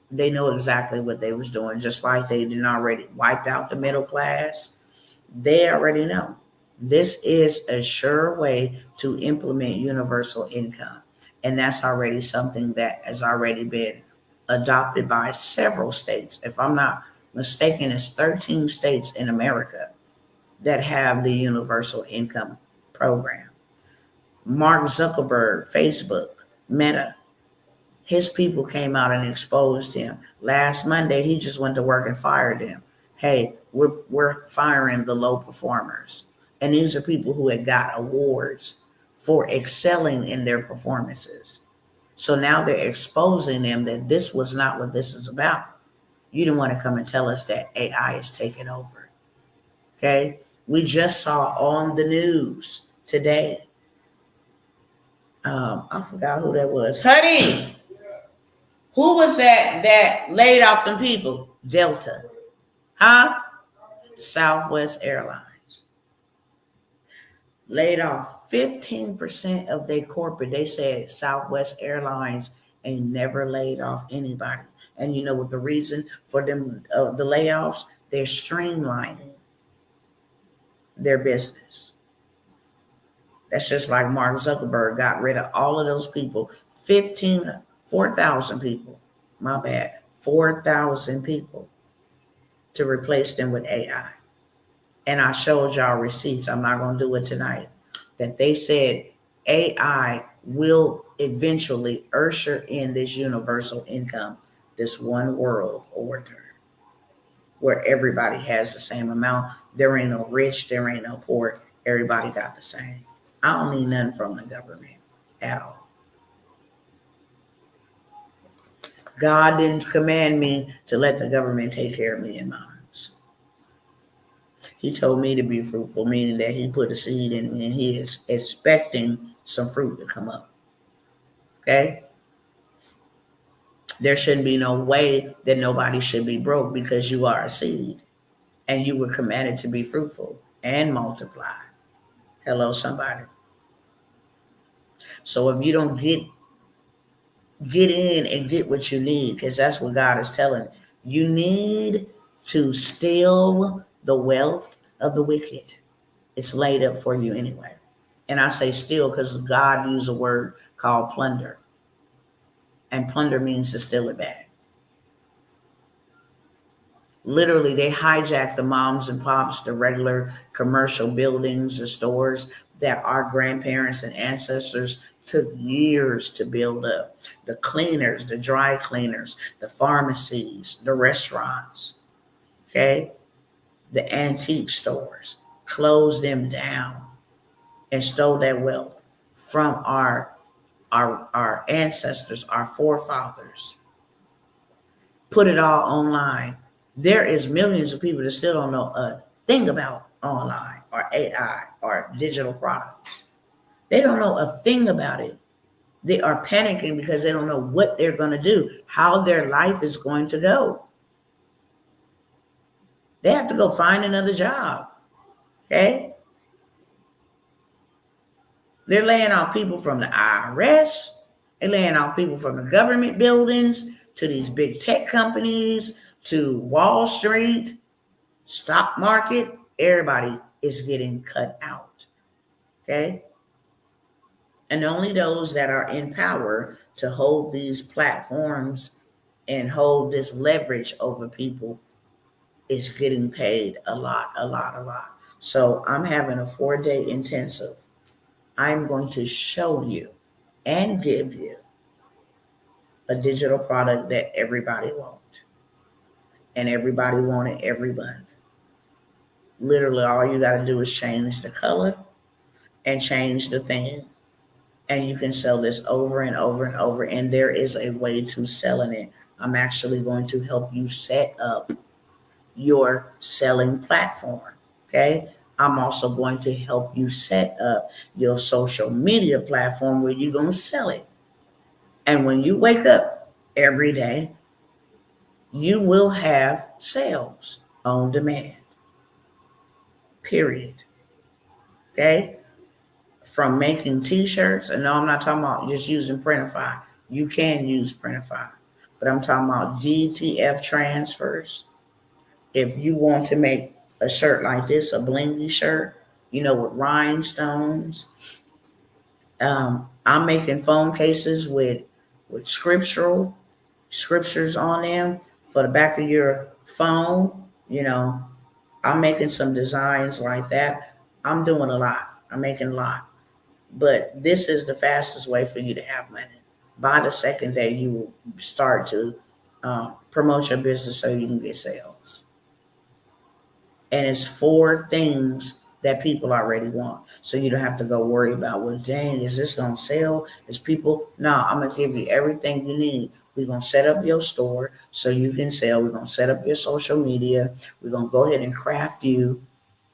They know exactly what they was doing, just like they didn't already wiped out the middle class. They already know. This is a sure way to implement universal income. And that's already something that has already been adopted by several states. If I'm not mistaken, it's 13 states in America that have the universal income program. Mark Zuckerberg, Facebook, Meta, his people came out and exposed him. Last Monday, he just went to work and fired them. Hey, we're firing the low performers. And these are people who had got awards for excelling in their performances. So now they're exposing them that this was not what this is about. You didn't want to come and tell us that AI is taking over. Okay? We just saw on the news today. I forgot who that was. Honey, who was that laid off them people? Delta. Huh? Southwest Airlines. Laid off 15% of their corporate. They said Southwest Airlines ain't never laid off anybody. And you know what the reason for them, the layoffs? They're streamlining their business. That's just like Mark Zuckerberg got rid of all of those people. 4,000 people. My bad. 4,000 people to replace them with AI. And I showed y'all receipts. I'm not going to do it tonight. That they said AI will eventually usher in this universal income, this one world order, where everybody has the same amount. There ain't no rich, there ain't no poor. Everybody got the same. I don't need nothing from the government at all. God didn't command me to let the government take care of me and mine. He told me to be fruitful, meaning that he put a seed in me and he is expecting some fruit to come up. Okay? There shouldn't be no way that nobody should be broke because you are a seed and you were commanded to be fruitful and multiply. Hello, somebody. So if you don't get in and get what you need, because that's what God is telling you, need to steal the wealth of the wicked. It's laid up for you anyway. And I say steal because God used a word called plunder. And plunder means to steal it back. Literally, they hijacked the moms and pops, the regular commercial buildings or stores that our grandparents and ancestors took years to build up. The cleaners, the dry cleaners, the pharmacies, the restaurants, okay? The antique stores, closed them down and stole that wealth. from our ancestors, our forefathers. Put it all online. There is millions of people that still don't know a thing about online or AI or digital products. They don't know a thing about it. They are panicking because they don't know what they're going to do, how their life is going to go. They have to go find another job. Okay? They're laying off people from the IRS. They're laying off people from the government buildings to these big tech companies to Wall Street, stock market. Everybody is getting cut out. Okay? And only those that are in power to hold these platforms and hold this leverage over people is getting paid a lot, a lot, a lot. So I'm having a 4-day intensive. I'm going to show you and give you a digital product that everybody wants. And everybody want it every month. Literally, all you got to do is change the color and change the theme. And you can sell this over and over and over. And there is a way to selling it. I'm actually going to help you set up your selling platform. Okay. I'm also going to help you set up your social media platform where you're going to sell it. And when you wake up every day, you will have sales on demand. Period. Okay. From making t-shirts, and no, I'm not talking about just using Printify. You can use Printify, but I'm talking about DTF transfers. If you want to make a shirt like this, a blingy shirt, with rhinestones. I'm making phone cases with scriptures on them for the back of your phone. I'm making some designs like that. I'm doing a lot. I'm making a lot. But this is the fastest way for you to have money. By the second day, you will start to promote your business so you can get sales. And it's 4 things that people already want. So you don't have to go worry about, well, dang, is this going to sell? Is people? No, I'm going to give you everything you need. We're going to set up your store so you can sell. We're going to set up your social media. We're going to go ahead and craft you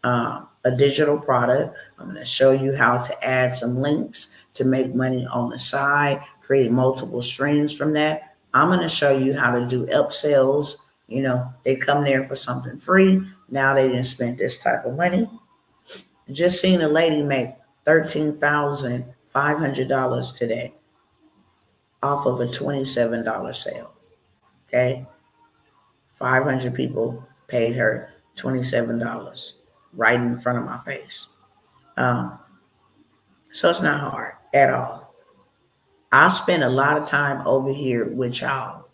a digital product. I'm going to show you how to add some links to make money on the side, create multiple streams from that. I'm going to show you how to do upsells. They come there for something free. Now they didn't spend this type of money. Just seen a lady make $13,500 today off of a $27 sale. Okay. 500 people paid her $27 right in front of my face. So it's not hard at all. I spend a lot of time over here with y'all.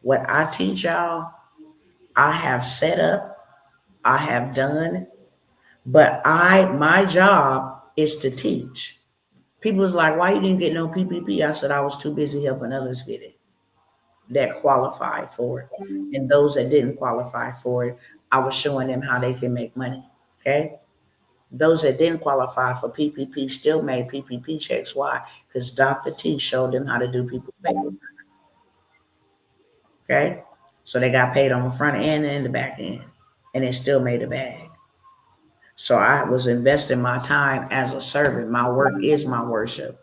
What I teach y'all, I have set up, I have done, but my job is to teach. People was like, why you didn't get no PPP? I said, I was too busy helping others get it that qualified for it. And those that didn't qualify for it, I was showing them how they can make money. Okay. Those that didn't qualify for PPP still made PPP checks. Why? Because Dr. T showed them how to do people's paperwork. Okay. So they got paid on the front end and the back end, and they still made a bag. So I was investing my time as a servant. My work is my worship.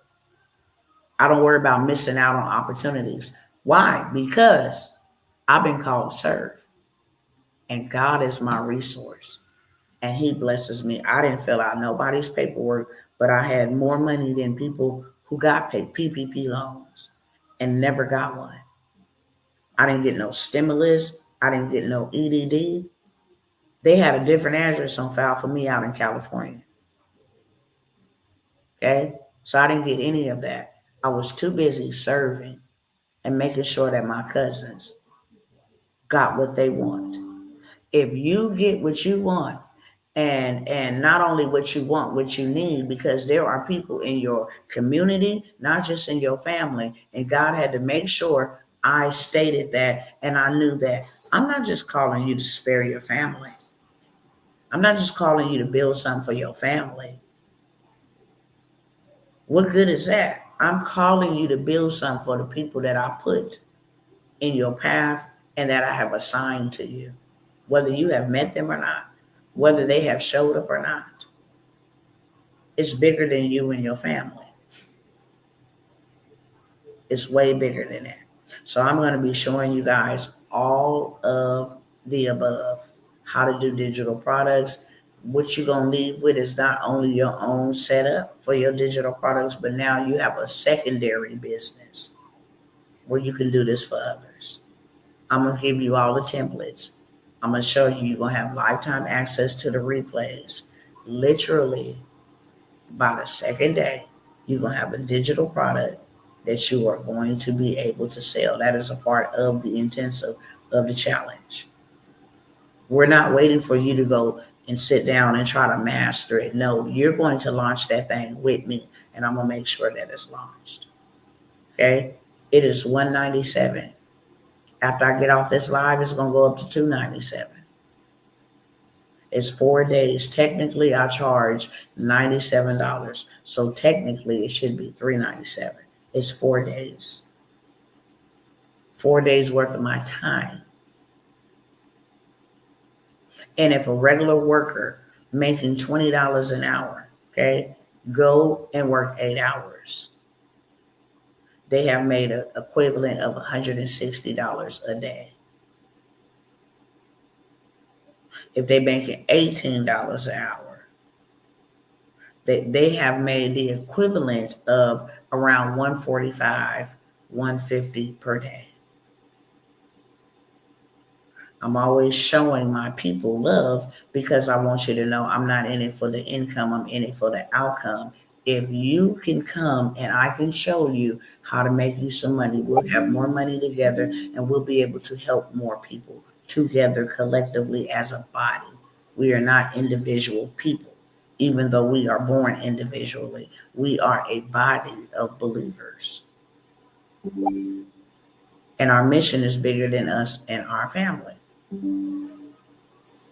I don't worry about missing out on opportunities. Why? Because I've been called to serve, and God is my resource, and He blesses me. I didn't fill out nobody's paperwork, but I had more money than people who got paid PPP loans and never got one. I didn't get no stimulus. I didn't get no EDD. They had a different address on file for me out in California. Okay? So I didn't get any of that. I was too busy serving and making sure that my cousins got what they want. If you get what you want, and not only what you want, what you need, because there are people in your community, not just in your family, and God had to make sure I stated that, and I knew that I'm not just calling you to spare your family. I'm not just calling you to build something for your family. What good is that? I'm calling you to build something for the people that I put in your path and that I have assigned to you, whether you have met them or not, whether they have showed up or not. It's bigger than you and your family. It's way bigger than that. So I'm going to be showing you guys all of the above, how to do digital products. What you're going to leave with is not only your own setup for your digital products, but now you have a secondary business where you can do this for others. I'm going to give you all the templates. I'm going to show you, you're going to have lifetime access to the replays. Literally, by the second day, you're going to have a digital product that you are going to be able to sell. That is a part of the intensive of the challenge. We're not waiting for you to go and sit down and try to master it. No, you're going to launch that thing with me, and I'm going to make sure that it's launched. Okay? It is $197. After I get off this live, it's going to go up to $297. It's 4 days. Technically, I charge $97. So technically, it should be $397. It's 4 days. 4 days worth of my time. And if a regular worker making $20 an hour, okay, go and work 8 hours, they have made an equivalent of $160 a day. If they're making $18 an hour, they have made the equivalent of around $145, $150 per day. I'm always showing my people love because I want you to know I'm not in it for the income. I'm in it for the outcome. If you can come and I can show you how to make you some money, we'll have more money together and we'll be able to help more people together collectively as a body. We are not individual people, even though we are born individually. We are a body of believers. And our mission is bigger than us and our family.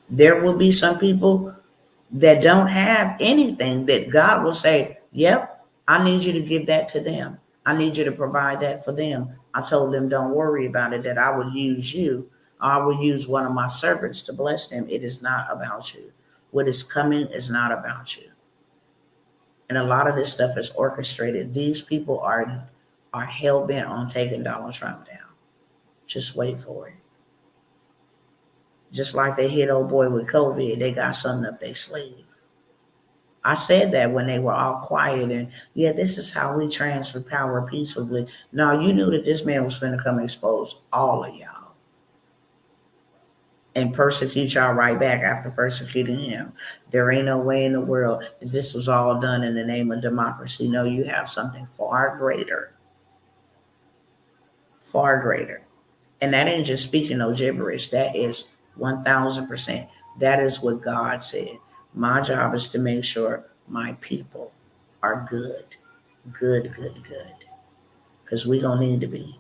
There will be some people that don't have anything that God will say, yep, I need you to give that to them. I need you to provide that for them. I told them, don't worry about it, that I would use you. I will use one of my servants to bless them. It is not about you. What is coming is not about you. And a lot of this stuff is orchestrated. These people are hell-bent on taking Donald Trump down. Just wait for it. Just like they hit old boy with COVID, they got something up their sleeve. I said that when they were all quiet and, yeah, this is how we transfer power peacefully. No, you knew that this man was finna come expose all of y'all and persecute y'all right back after persecuting him. There ain't no way in the world that this was all done in the name of democracy. No, you have something far greater. Far greater. And that ain't just speaking no gibberish. That is 1000%. That is what God said. My job is to make sure my people are good. Good. Because we're going to need to be.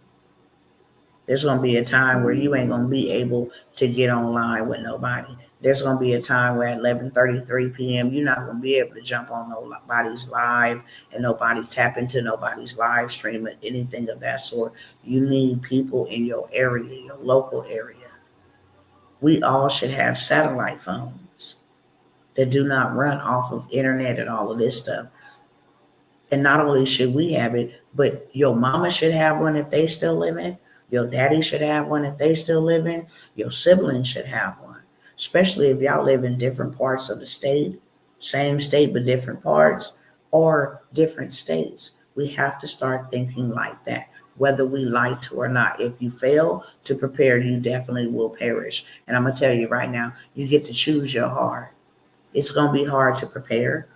There's going to be a time where you ain't going to be able to get online with nobody. There's going to be a time where at 11:33 p.m., you're not going to be able to jump on nobody's live and nobody tap into nobody's live stream or anything of that sort. You need people in your area, your local area. We all should have satellite phones that do not run off of internet and all of this stuff. And not only should we have it, but your mama should have one if they still living. Your daddy should have one if they still living. Your siblings should have one, especially if y'all live in different parts of the state, same state but different parts, or different states. We have to start thinking like that, whether we like to or not. If you fail to prepare, you definitely will perish. And I'm going to tell you right now, you get to choose your heart. It's going to be hard to prepare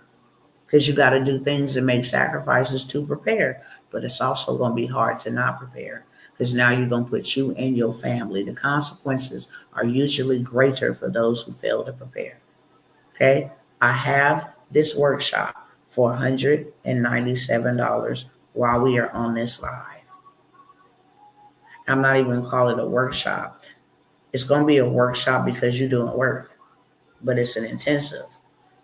because you got to do things and make sacrifices to prepare. But it's also going to be hard to not prepare because now you're going to put you and your family. The consequences are usually greater for those who fail to prepare. Okay? I have this workshop for $197 while we are on this live. I'm not even going to call it a workshop. It's going to be a workshop because you're doing work, but it's an intensive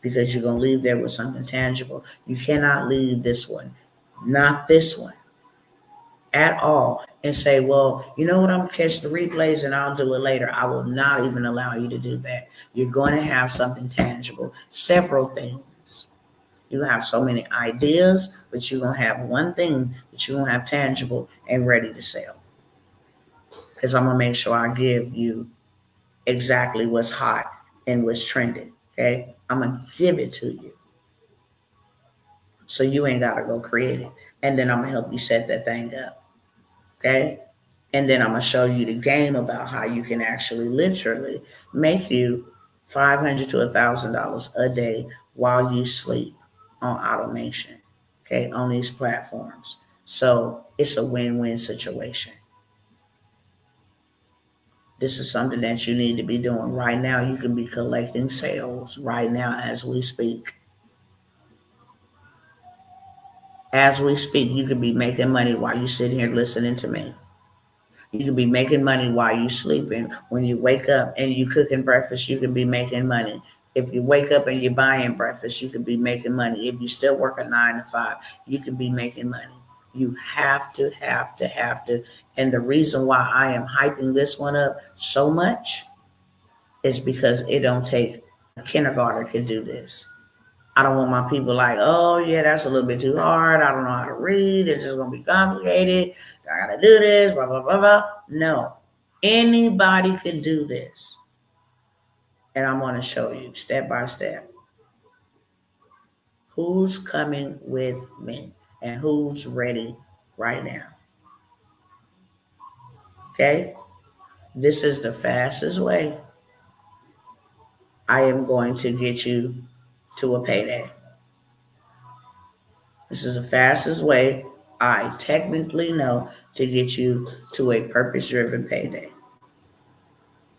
because you're going to leave there with something tangible. You cannot leave this one not this one at all, and say, well, you know what, I'm gonna catch the replays and I'll do it later. I will not even allow you to do that. You're going to have something tangible, several things. You have so many ideas, but you're going to have one thing that you're going to have tangible and ready to sell. Because I'm going to make sure I give you exactly what's hot and what's trending. Okay? I'm going to give it to you. So you ain't got to go create it. And then I'm going to help you set that thing up. Okay? And then I'm going to show you the game about how you can actually literally make you $500 to $1,000 a day while you sleep on automation. Okay? On these platforms. So it's a win-win situation. This is something that you need to be doing right now. You can be collecting sales right now as we speak. As we speak, you could be making money while you're sitting here listening to me. You can be making money while you're sleeping. When you wake up and you cooking breakfast, you can be making money. If you wake up and you're buying breakfast, you could be making money. If you still work a 9 to 5, you could be making money. You have to. And the reason why I am hyping this one up so much is because it don't take a kindergarten can do this. I don't want my people like, oh yeah, that's a little bit too hard. I don't know how to read. It's just gonna be complicated. I gotta do this, blah, blah, blah, blah. No. Anybody can do this. And I'm gonna show you step by step who's coming with me and who's ready right now. Okay? This is the fastest way I am going to get you to a payday. This is the fastest way I technically know to get you to a purpose-driven payday.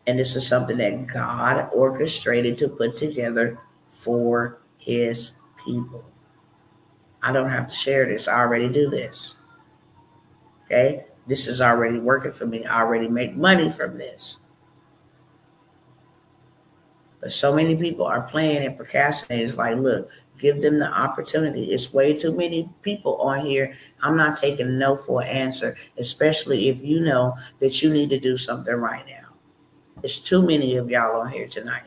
And this is something that God orchestrated to put together for his people. I don't have to share this. I already do this. Okay? This is already working for me. I already make money from this. But so many people are playing and procrastinating. It's like, look, give them the opportunity. It's way too many people on here. I'm not taking no for an answer, especially if you know that you need to do something right now. It's too many of y'all on here tonight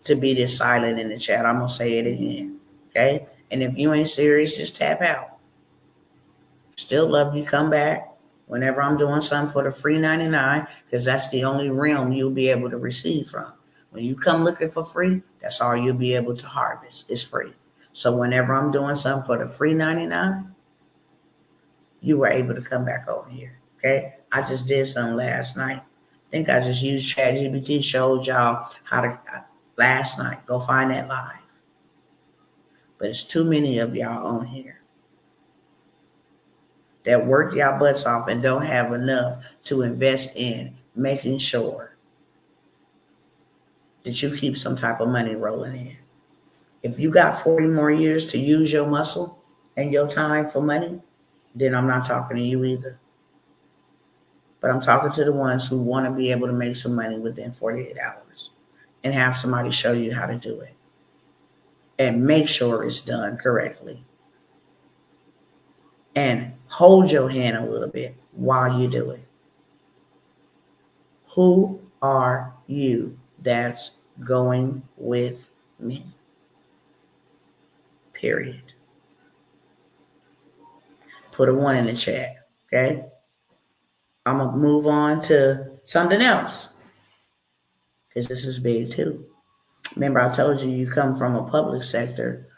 to be this silent in the chat. I'm going to say it again. Okay? And if you ain't serious, just tap out. Still love you. Come back whenever I'm doing something for the free 99, because that's the only realm you'll be able to receive from. When you come looking for free, that's all you'll be able to harvest. It's free. So whenever I'm doing something for the free 99, you were able to come back over here. Okay? I just did something last night. I think I just used ChatGPT, showed y'all how to last night. Go find that live. But it's too many of y'all on here that work y'all butts off and don't have enough to invest in making sure that you keep some type of money rolling in. If you got 40 more years to use your muscle and your time for money, then I'm not talking to you either. But I'm talking to the ones who want to be able to make some money within 48 hours and have somebody show you how to do it and make sure it's done correctly. And hold your hand a little bit while you do it. Who are you that's going with me? Period. Put a 1 in the chat, okay? I'm going to move on to something else because this is big too. Remember, I told you you come from a public sector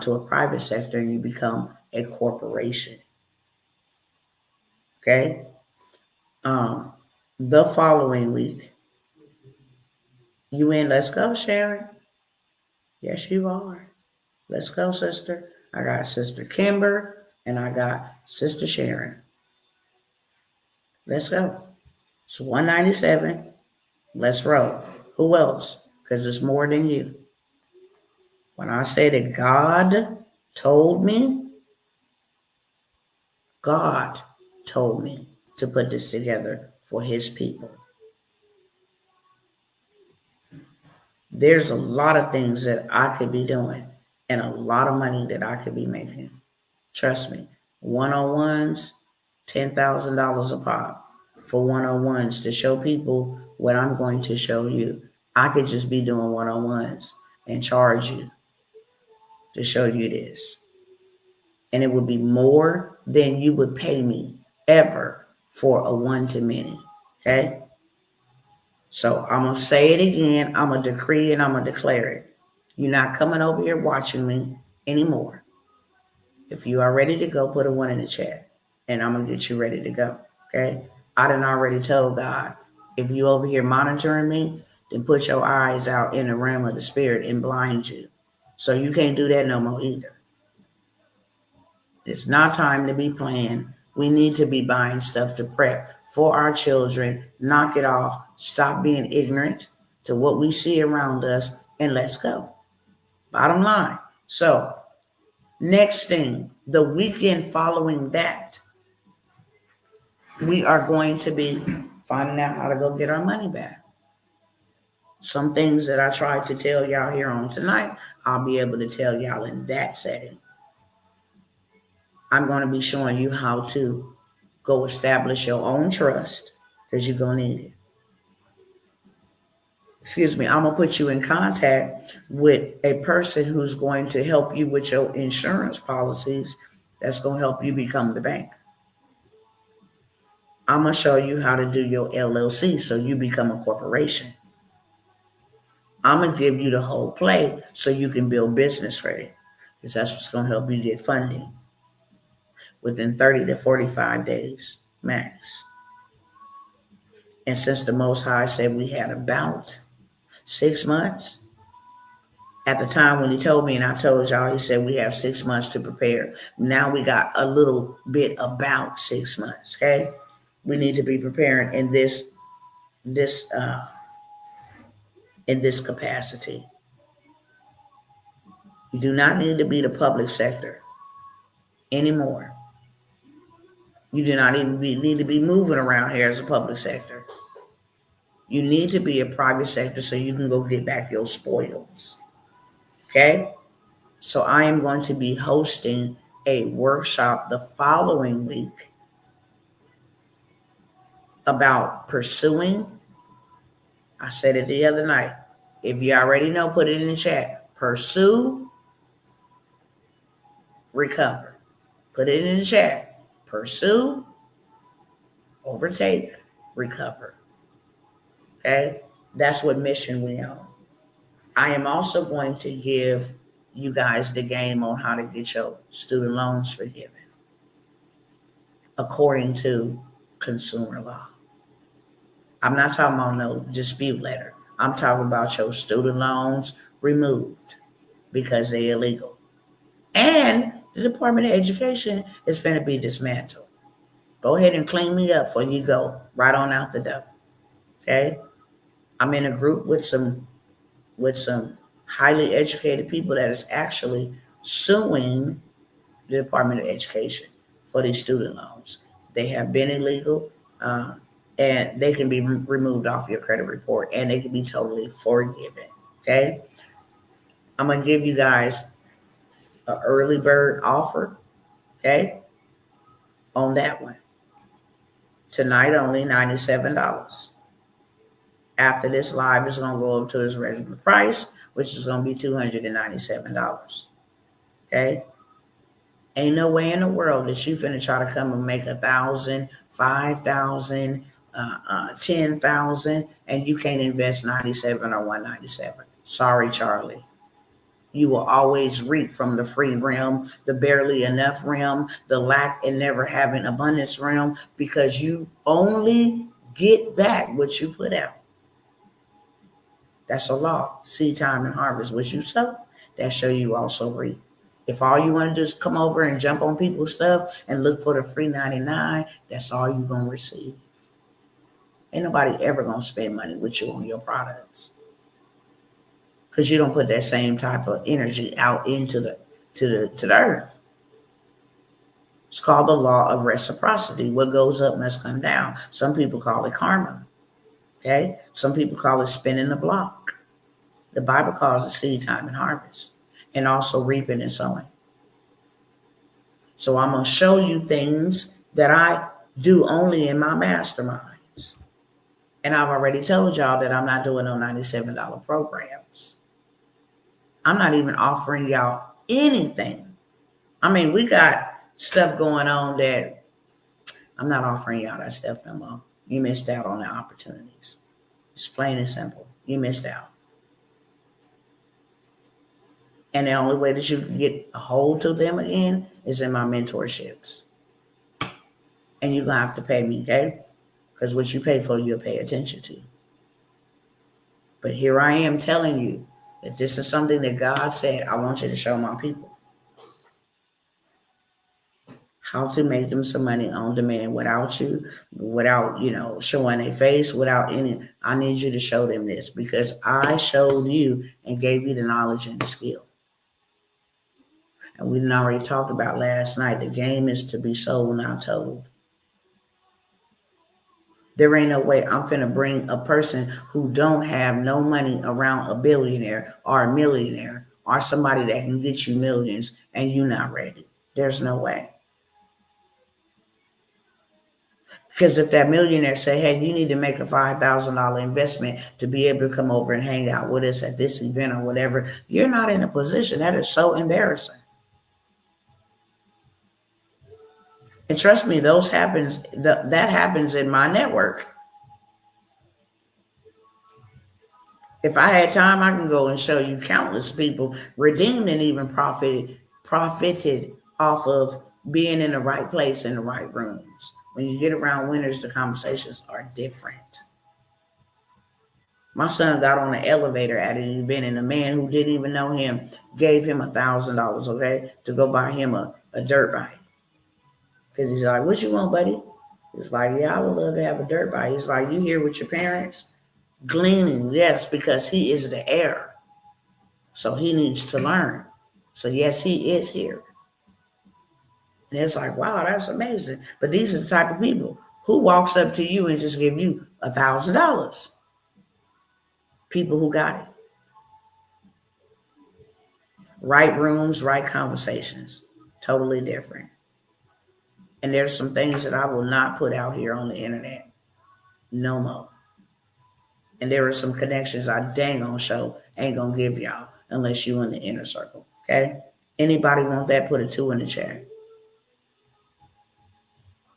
to a private sector and you become a corporation, okay? The following week, you in? Let's go, Sharon. Yes, you are. Let's go, sister. I got Sister Kimber and I got Sister Sharon. Let's go. It's 197. Let's roll. Who else? Because it's more than you. When I say that God told me to put this together for his people. There's a lot of things that I could be doing and a lot of money that I could be making. Trust me, One-on-ones, $10,000 a pop for one-on-ones to show people what I'm going to show you. I could just be doing one-on-ones and charge you to show you this. And it would be more than you would pay me ever for a one-to-many. Okay? So I'm going to say it again. I'm going to decree and I'm going to declare it. You're not coming over here watching me anymore. If you are ready to go, put a 1 in the chat. And I'm going to get you ready to go. Okay? I done already told God, if you over here monitoring me, then put your eyes out in the realm of the spirit and blind you. So you can't do that no more either. It's not time to be playing. We need to be buying stuff to prep for our children. Knock it off. Stop being ignorant to what we see around us, and let's go. Bottom line. So, next thing, the weekend following that, we are going to be finding out how to go get our money back. Some things that I tried to tell y'all here on tonight, I'll be able to tell y'all in that setting. I'm going to be showing you how to go establish your own trust, because you're going to need it. Excuse me, I'm going to put you in contact with a person who's going to help you with your insurance policies. That's going to help you become the bank. I'm going to show you how to do your LLC so you become a corporation. I'm going to give you the whole play so you can build business credit, because that's what's going to help you get funding within 30 to 45 days max. And since the Most High said we had about 6 months, at the time when he told me, and I told y'all, he said we have 6 months to prepare. Now we got a little bit about 6 months, okay? We need to be preparing in this capacity. You do not need to be the public sector anymore. You do not even need to be moving around here as a public sector. You need to be a private sector so you can go get back your spoils. Okay? So I am going to be hosting a workshop the following week about pursuing. I said it the other night. If you already know, put it in the chat. Pursue, recover. Put it in the chat. Pursue, overtake, recover. Okay? That's what mission we on. I am also going to give you guys the game on how to get your student loans forgiven according to consumer law. I'm not talking about no dispute letter. I'm talking about your student loans removed because they're illegal. And the Department of Education is going to be dismantled. Go ahead and clean me up before you go right on out the door. Okay? I'm in a group with some highly educated people that is actually suing the Department of Education for these student loans. They have been illegal, and they can be removed off your credit report, and they can be totally forgiven. Okay? I'm going to give you guys an early bird offer, okay, on that one. Tonight only, $97. After this live, it's going to go up to its regular price, which is going to be $297. Okay? Ain't no way in the world that you finna try to come and make 1,000, 5,000, 10,000, and you can't invest 97 or 197. Sorry, Charlie. You will always reap from the free realm, the barely enough realm, the lack and never having abundance realm, because you only get back what you put out. That's a law. Seed time and harvest. What you sow, that show you also reap. If all you want to do is come over and jump on people's stuff and look for the free 99, that's all you're going to receive. Ain't nobody ever going to spend money with you on your products, because you don't put that same type of energy out into the earth. It's called the law of reciprocity. What goes up must come down. Some people call it karma. Okay? Some people call it spinning the block. The Bible calls it seed time and harvest, and also reaping and sowing. So I'm going to show you things that I do only in my masterminds. And I've already told y'all that I'm not doing no $97 programs. I'm not even offering y'all anything. I mean, we got stuff going on that I'm not offering y'all that stuff no more. You missed out on the opportunities. It's plain and simple. You missed out. And the only way that you can get a hold to them again is in my mentorships. And you're going to have to pay me, okay? Because what you pay for, you'll pay attention to. But here I am telling you that this is something that God said, I want you to show my people. How to make them some money on demand without showing a face, without any. I need you to show them this because I showed you and gave you the knowledge and the skill. And we didn't already talked about last night. The game is to be sold, not told. There ain't no way I'm finna bring a person who don't have no money around a billionaire or a millionaire or somebody that can get you millions and you not ready. There's no way. Because if that millionaire say, hey, you need to make a $5,000 investment to be able to come over and hang out with us at this event or whatever, you're not in a position. That is so embarrassing. And trust me, that happens in my network. If I had time, I can go and show you countless people redeemed and even profited off of being in the right place in the right rooms. When you get around winners, the conversations are different. My son got on an elevator at an event, and a man who didn't even know him gave him $1,000, okay, to go buy him a dirt bike. Because he's like, what you want, buddy? He's like, yeah, I would love to have a dirt bike. He's like, you here with your parents? Gleaning, yes, because he is the heir. So he needs to learn. So yes, he is here. And it's like, wow, that's amazing. But these are the type of people who walks up to you and just give you $1,000. People who got it. Right rooms, right conversations. Totally different. And there's some things that I will not put out here on the internet. No more. And there are some connections I dang on show ain't gonna give y'all unless you in the inner circle. Okay? Anybody want that? Put a 2 in the chat.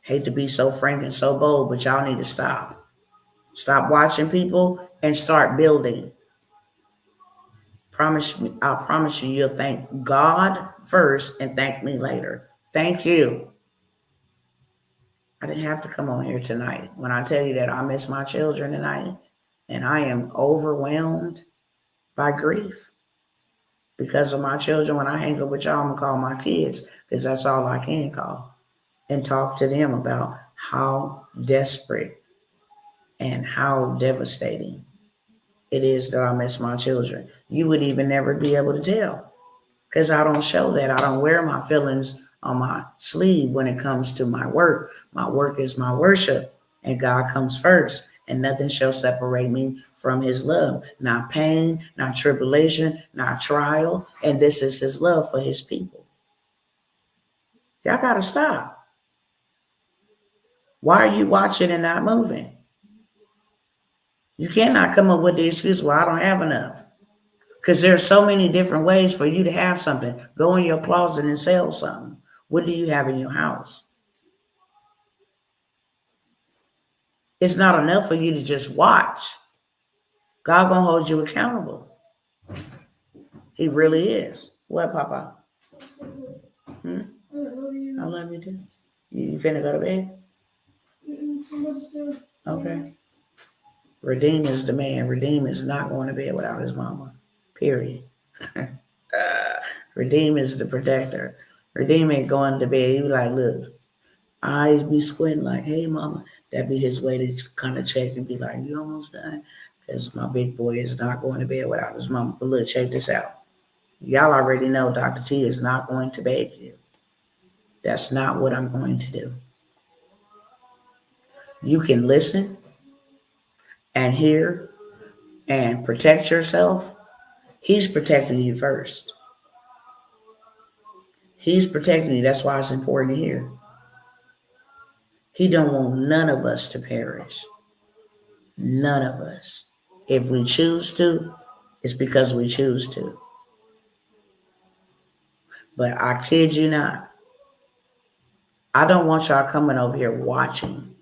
Hate to be so frank and so bold, but y'all need to stop. Stop watching people and start building. I promise you, you'll thank God first and thank me later. Thank you. I didn't have to come on here tonight. When I tell you that I miss my children tonight and I am overwhelmed by grief because of my children, when I hang up with y'all, I'm going to call my kids because that's all I can call and talk to them about how desperate and how devastating it is that I miss my children. You would even never be able to tell because I don't show that. I don't wear my feelings on my sleeve when it comes to my work. My work is my worship, and God comes first, and nothing shall separate me from his love. Not pain, not tribulation, not trial, and this is his love for his people. Y'all got to stop. Why are you watching and not moving? You cannot come up with the excuse, well, I don't have enough. Because there are so many different ways for you to have something. Go in your closet and sell something. What do you have in your house? It's not enough for you to just watch. God gonna hold you accountable. He really is. What, Papa? I love you too. You finna go to bed? Okay. Redeem is the man. Redeem is not going to bed without his mama. Period. Redeem is the protector. Redeem ain't going to bed. He be like, look, eyes be squinting like, hey, mama. That'd be his way to kind of check and be like, you almost done? Because my big boy is not going to bed without his mama. But look, check this out. Y'all already know Dr. T is not going to beg you. That's not what I'm going to do. You can listen and hear and protect yourself. He's protecting you first. He's protecting you. That's why it's important to hear. He don't want none of us to perish. None of us. If we choose to, it's because we choose to. But I kid you not, I don't want y'all coming over here watching,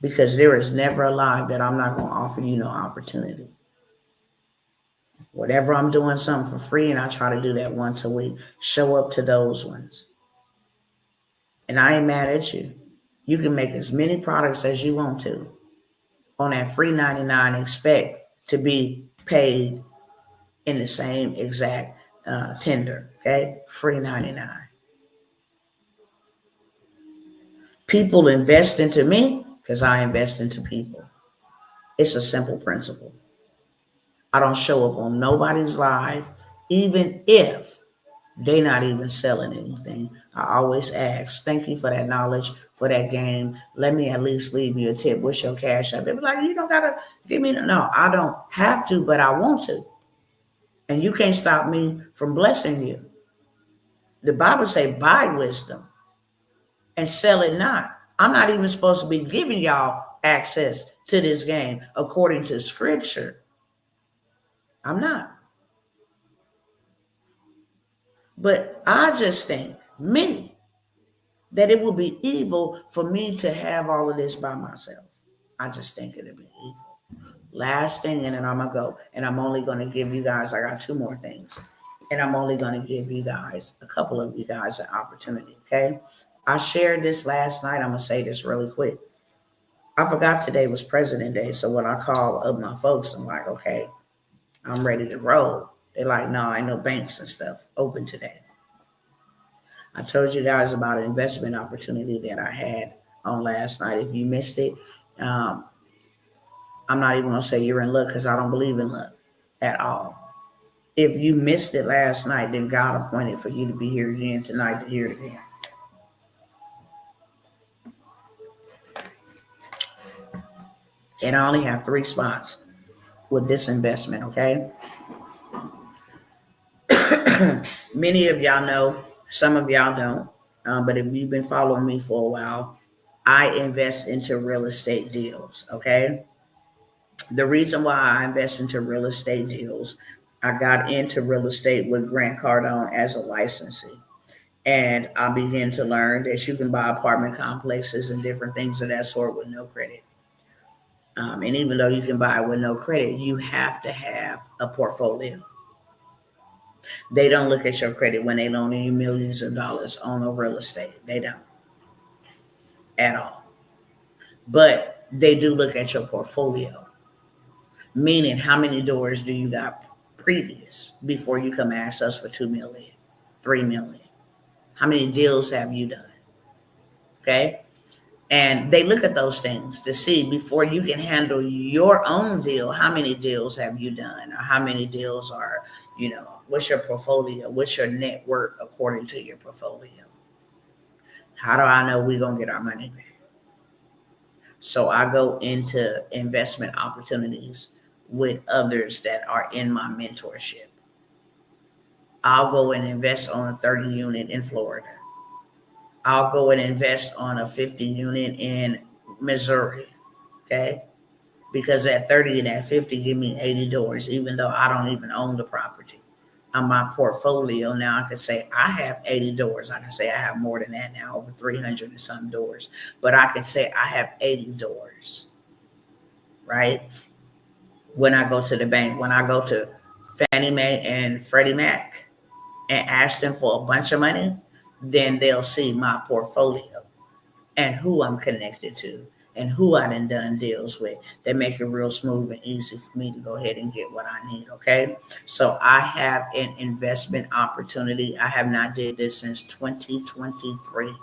because there is never a lie that I'm not going to offer you no opportunity. Whatever I'm doing something for free, and I try to do that once a week, show up to those ones. And I ain't mad at you. You can make as many products as you want to. On that free 99, expect to be paid in the same exact tender. Okay? Free 99. People invest into me because I invest into people. It's a simple principle. I don't show up on nobody's live, even if they're not even selling anything. I always ask, thank you for that knowledge, for that game. Let me at least leave you a tip. What's your cash app? They be like, you don't got to give me. No, I don't have to, but I want to. And you can't stop me from blessing you. The Bible say, buy wisdom and sell it not. I'm not even supposed to be giving y'all access to this game according to scripture. I'm not. But I just think, that it would be evil for me to have all of this by myself. I just think it'd be evil. Last thing, and then I'm going to go. And I'm only going to give you guys, I got two more things. And I'm only going to give you guys, a couple of you guys, an opportunity, okay? I shared this last night. I'm going to say this really quick. I forgot today was President Day. So when I call up my folks, I'm like, okay, I'm ready to roll. They're like, no, ain't no banks and stuff open today. I told you guys about an investment opportunity that I had on last night. If you missed it, I'm not even going to say you're in luck, because I don't believe in luck at all. If you missed it last night, then God appointed for you to be here again tonight to hear it again. And I only have 3 spots with this investment, okay? Many of y'all know, some of y'all don't, but if you've been following me for a while, I invest into real estate deals, okay? The reason why I invest into real estate deals, I got into real estate with Grant Cardone as a licensee. And I began to learn that you can buy apartment complexes and different things of that sort with no credit. And even though you can buy with no credit, you have to have a portfolio. They don't look at your credit when they loan you millions of dollars on a real estate. They don't at all. But they do look at your portfolio, meaning how many doors do you got previous before you come ask us for 2 million, 3 million? How many deals have you done? Okay. And they look at those things to see, before you can handle your own deal, how many deals have you done, or how many deals are, what's your portfolio? What's your net worth according to your portfolio? How do I know we're going to get our money back? So I go into investment opportunities with others that are in my mentorship. I'll go and invest on a 30 unit in Florida. I'll go and invest on a 50 unit in Missouri, okay? Because that 30 and that 50 give me 80 doors, even though I don't even own the property. On my portfolio now, I could say I have 80 doors. I can say I have more than that now, over 300 and some doors. But I can say I have 80 doors, right? When I go to the bank, when I go to Fannie Mae and Freddie Mac and ask them for a bunch of money, then they'll see my portfolio and who I'm connected to and who I done deals with. They make it real smooth and easy for me to go ahead and get what I need, okay? So I have an investment opportunity. I have not did this since 2023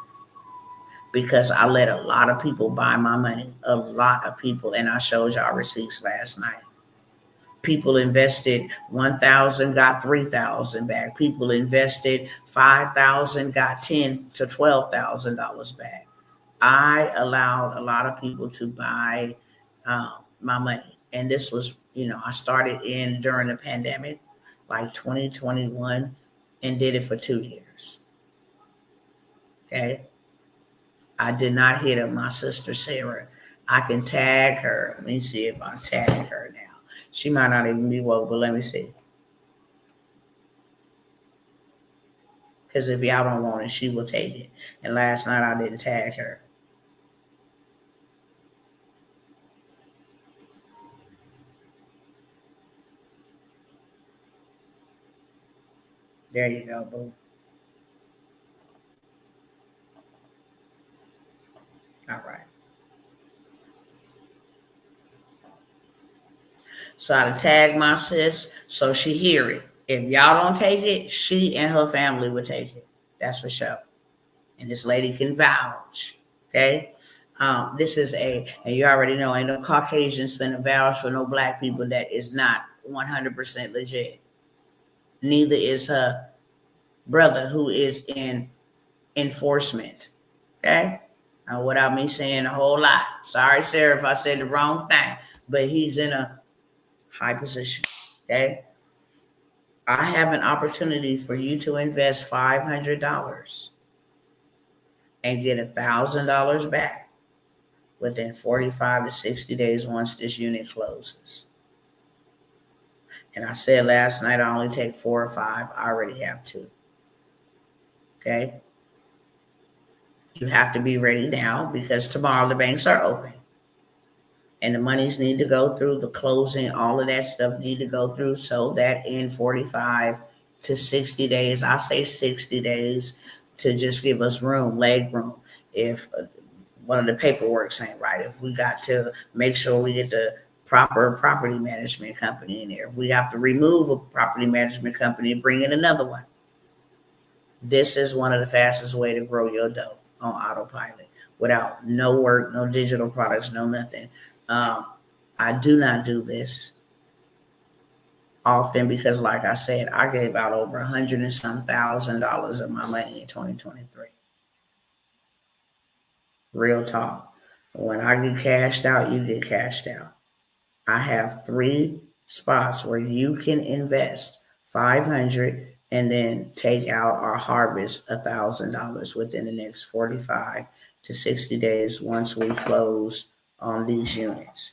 because I let a lot of people buy my money, a lot of people, and I showed y'all receipts last night. People invested 1,000, got 3,000 back. People invested 5,000, got $10,000 to $12,000 back. I allowed a lot of people to buy my money, and this was, I started in during the pandemic, like 2021, and did it for 2 years. Okay. I did not hit up my sister Sarah. I can tag her. Let me see if I tag her now. She might not even be woke, but let me see. Because if y'all don't want it, she will take it. And last night I didn't tag her. There you go, boo. All right. So I tag my sis so she hear it. If y'all don't take it, she and her family will take it. That's for sure. And this lady can vouch. Okay. This is and you already know, ain't no Caucasians finna vouch for no black people that is not 100% legit. Neither is her brother who is in enforcement. Okay. Now, without me saying a whole lot. Sorry, Sarah, if I said the wrong thing, but he's in a high position. Okay. I have an opportunity for you to invest $500 and get $1,000 back within 45 to 60 days once this unit closes. And I said last night I only take 4 or 5. I already have 2. Okay. You have to be ready now because tomorrow the banks are open. And the monies need to go through, the closing, all of that stuff need to go through so that in 45 to 60 days, I say 60 days to just give us room, leg room. If one of the paperwork ain't right, if we got to make sure we get the proper property management company in there, if we have to remove a property management company and bring in another one. This is one of the fastest way to grow your dough on autopilot without no work, no digital products, no nothing. I do not do this often because, like I said, I gave out over $100 and some $1,000 of my money in 2023. Real talk. When I get cashed out, you get cashed out. I have 3 spots where you can invest $500 and then take out or harvest $1,000 within the next 45 to 60 days once we close on these units.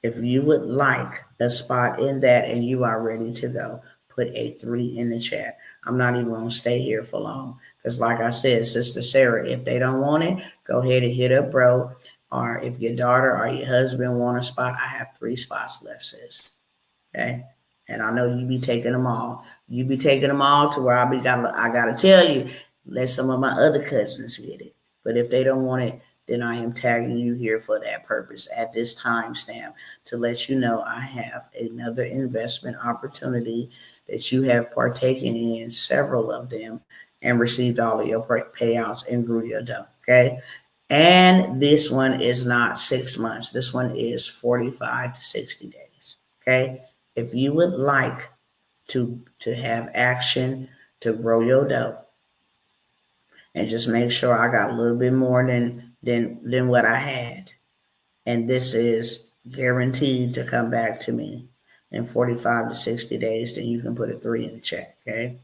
If you would like a spot in that and you are ready to go, put a 3 in the chat. I'm not even going to stay here for long because, like I said, Sister Sarah, if they don't want it, go ahead and hit up bro. Or if your daughter or your husband want a spot, I have 3 spots left, sis. Okay. And I know you be taking them all. You be taking them all to where I gotta tell you, let some of my other cousins get it. But if they don't want it, then I am tagging you here for that purpose at this timestamp to let you know I have another investment opportunity that you have partaken in, several of them, and received all of your payouts and grew your dough. Okay. And this one is not 6 months. This one is 45 to 60 days. Okay. If you would like to have action to grow your dough and just make sure I got a little bit more than what I had, and this is guaranteed to come back to me in 45 to 60 days, then you can put a 3 in the chat. Okay.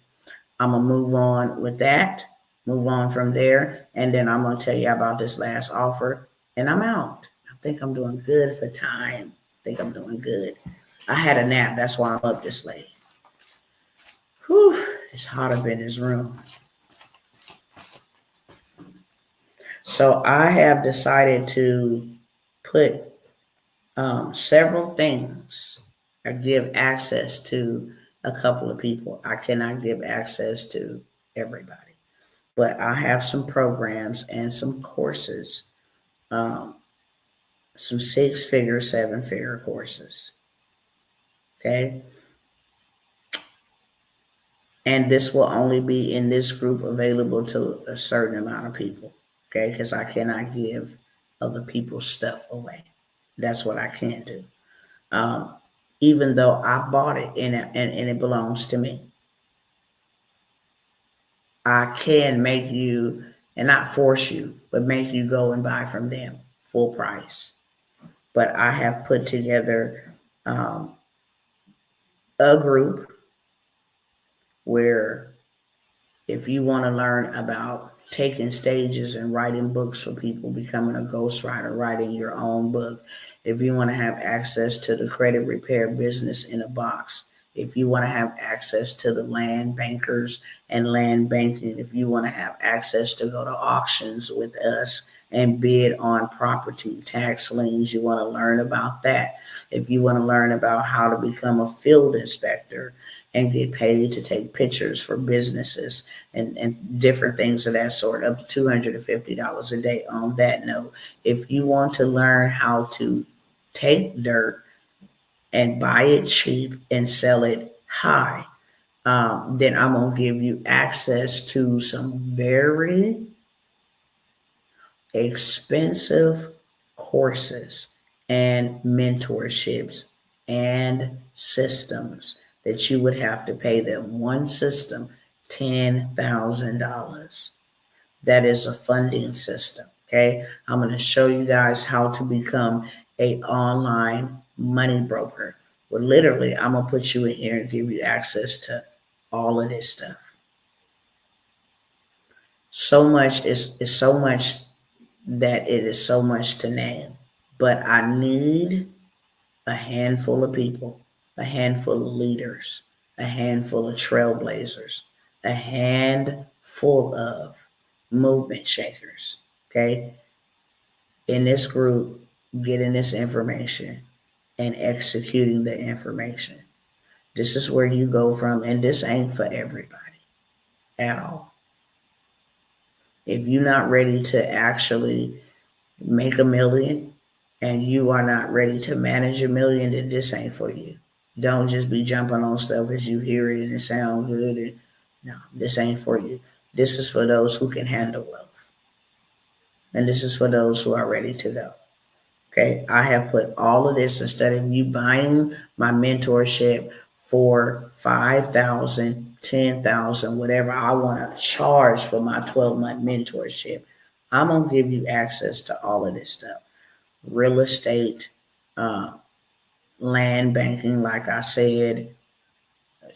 I'm going to move on with that, move on from there, and then I'm going to tell you about this last offer, and I'm out. I think I'm doing good for time. I think I'm doing good. I had a nap. That's why I'm up this late. Whew, it's hot up in this room. So I have decided to put several things or give access to a couple of people. I cannot give access to everybody, but I have some programs and some courses, some 6-figure, 7-figure courses. Okay. And this will only be in this group available to a certain amount of people. Okay. Because I cannot give other people's stuff away. That's what I can't do. Even though I bought it and it belongs to me. I can make you, and not force you, but make you go and buy from them full price. But I have put together a group where if you want to learn about taking stages and writing books for people, becoming a ghostwriter, writing your own book. If you want to have access to the credit repair business in a box, if you want to have access to the land bankers and land banking, if you want to have access to go to auctions with us and bid on property tax liens, you want to learn about that. If you want to learn about how to become a field inspector and get paid to take pictures for businesses and different things of that sort, up to $250 a day on that note. If you want to learn how to take dirt and buy it cheap and sell it high, then I'm going to give you access to some very expensive courses and mentorships and systems that you would have to pay them. One system, $10,000. That is a funding system. Okay. I'm going to show you guys how to become a online money broker. Well, literally, I'm going to put you in here and give you access to all of this stuff. So much is so much that it is so much to name. But I need a handful of people, a handful of leaders, a handful of trailblazers, a handful of movement shakers, okay, in this group, getting this information and executing the information. This is where you go from, and this ain't for everybody at all. If you're not ready to actually make a million and you are not ready to manage a million, then this ain't for you. Don't just be jumping on stuff because you hear it and it sounds good. And no, this ain't for you. This is for those who can handle wealth. And this is for those who are ready to go. Okay. I have put all of this, instead of you buying my mentorship for 5,000, 10,000, whatever I want to charge for my 12-month mentorship, I'm going to give you access to all of this stuff. Real estate, land banking, like I said,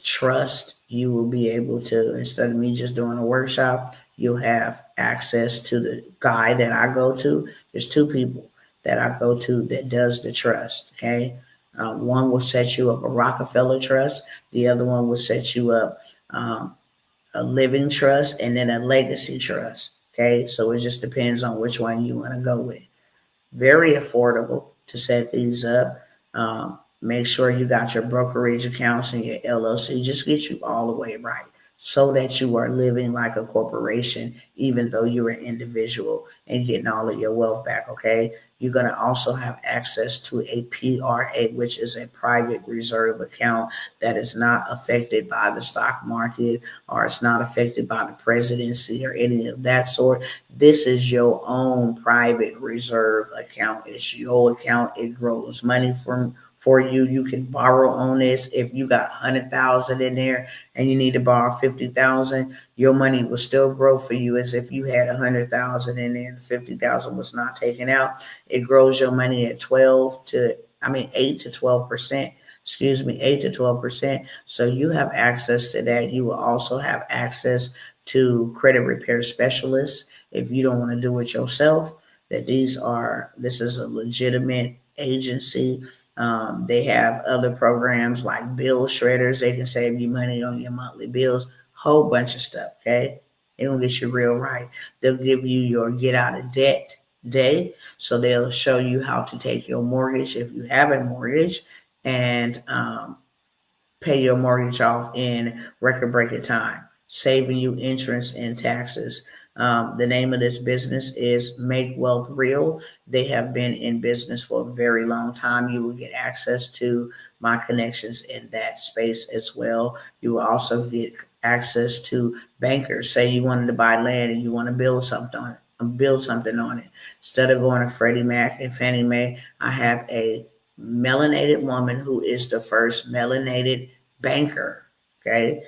trust. You will be able to, instead of me just doing a workshop, you'll have access to the guy that I go to. There's two people that I go to that does the trust. Okay. One will set you up a Rockefeller trust. The other one will set you up a living trust and then a legacy trust. Okay. So it just depends on which one you want to go with. Very affordable to set these up. Make sure you got your brokerage accounts and your LLC. Just get you all the way right so that you are living like a corporation, even though you're an individual, and getting all of your wealth back. Okay. You're going to also have access to a PRA, which is a private reserve account that is not affected by the stock market, or it's not affected by the presidency or any of that sort. This is your own private reserve account. It's your account. It grows money for you. You can borrow on this. If you got 100,000 in there and you need to borrow 50,000, your money will still grow for you as if you had 100,000 in there and 50,000 was not taken out. It grows your money at 8 to 12%. 8 to 12%. So you have access to that. You will also have access to credit repair specialists if you don't want to do it yourself. This is a legitimate agency. They have other programs like bill shredders. They can save you money on your monthly bills. Whole bunch of stuff. Okay, they gonna get you real right. They'll give you your get out of debt day. So they'll show you how to take your mortgage if you have a mortgage and pay your mortgage off in record breaking time, saving you interest and taxes. The name of this business is Make Wealth Real. They have been in business for a very long time. You will get access to my connections in that space as well. You will also get access to bankers. Say you wanted to buy land and you want to build something on it. Instead of going to Freddie Mac and Fannie Mae, I have a melanated woman who is the first melanated banker, okay?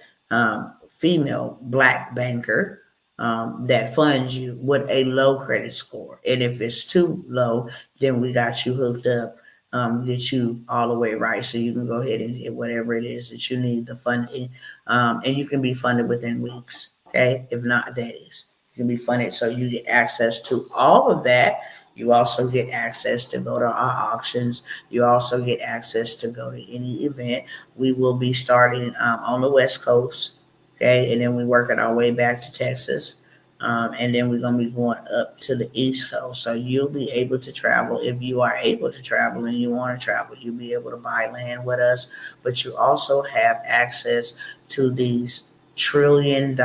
Female black banker that funds you with a low credit score. And if it's too low, then we got you hooked up, get you all the way right so you can go ahead and get whatever it is that you need the funding. And you can be funded within weeks, okay? If not days. You can be funded so you get access to all of that. You also get access to go to our auctions. You also get access to go to any event. We will be starting on the West Coast, okay, and then we're working our way back to Texas. And then we're going to be going up to the East Coast. So you'll be able to travel. If you are able to travel and you want to travel, you'll be able to buy land with us. But you also have access to these $1 trillion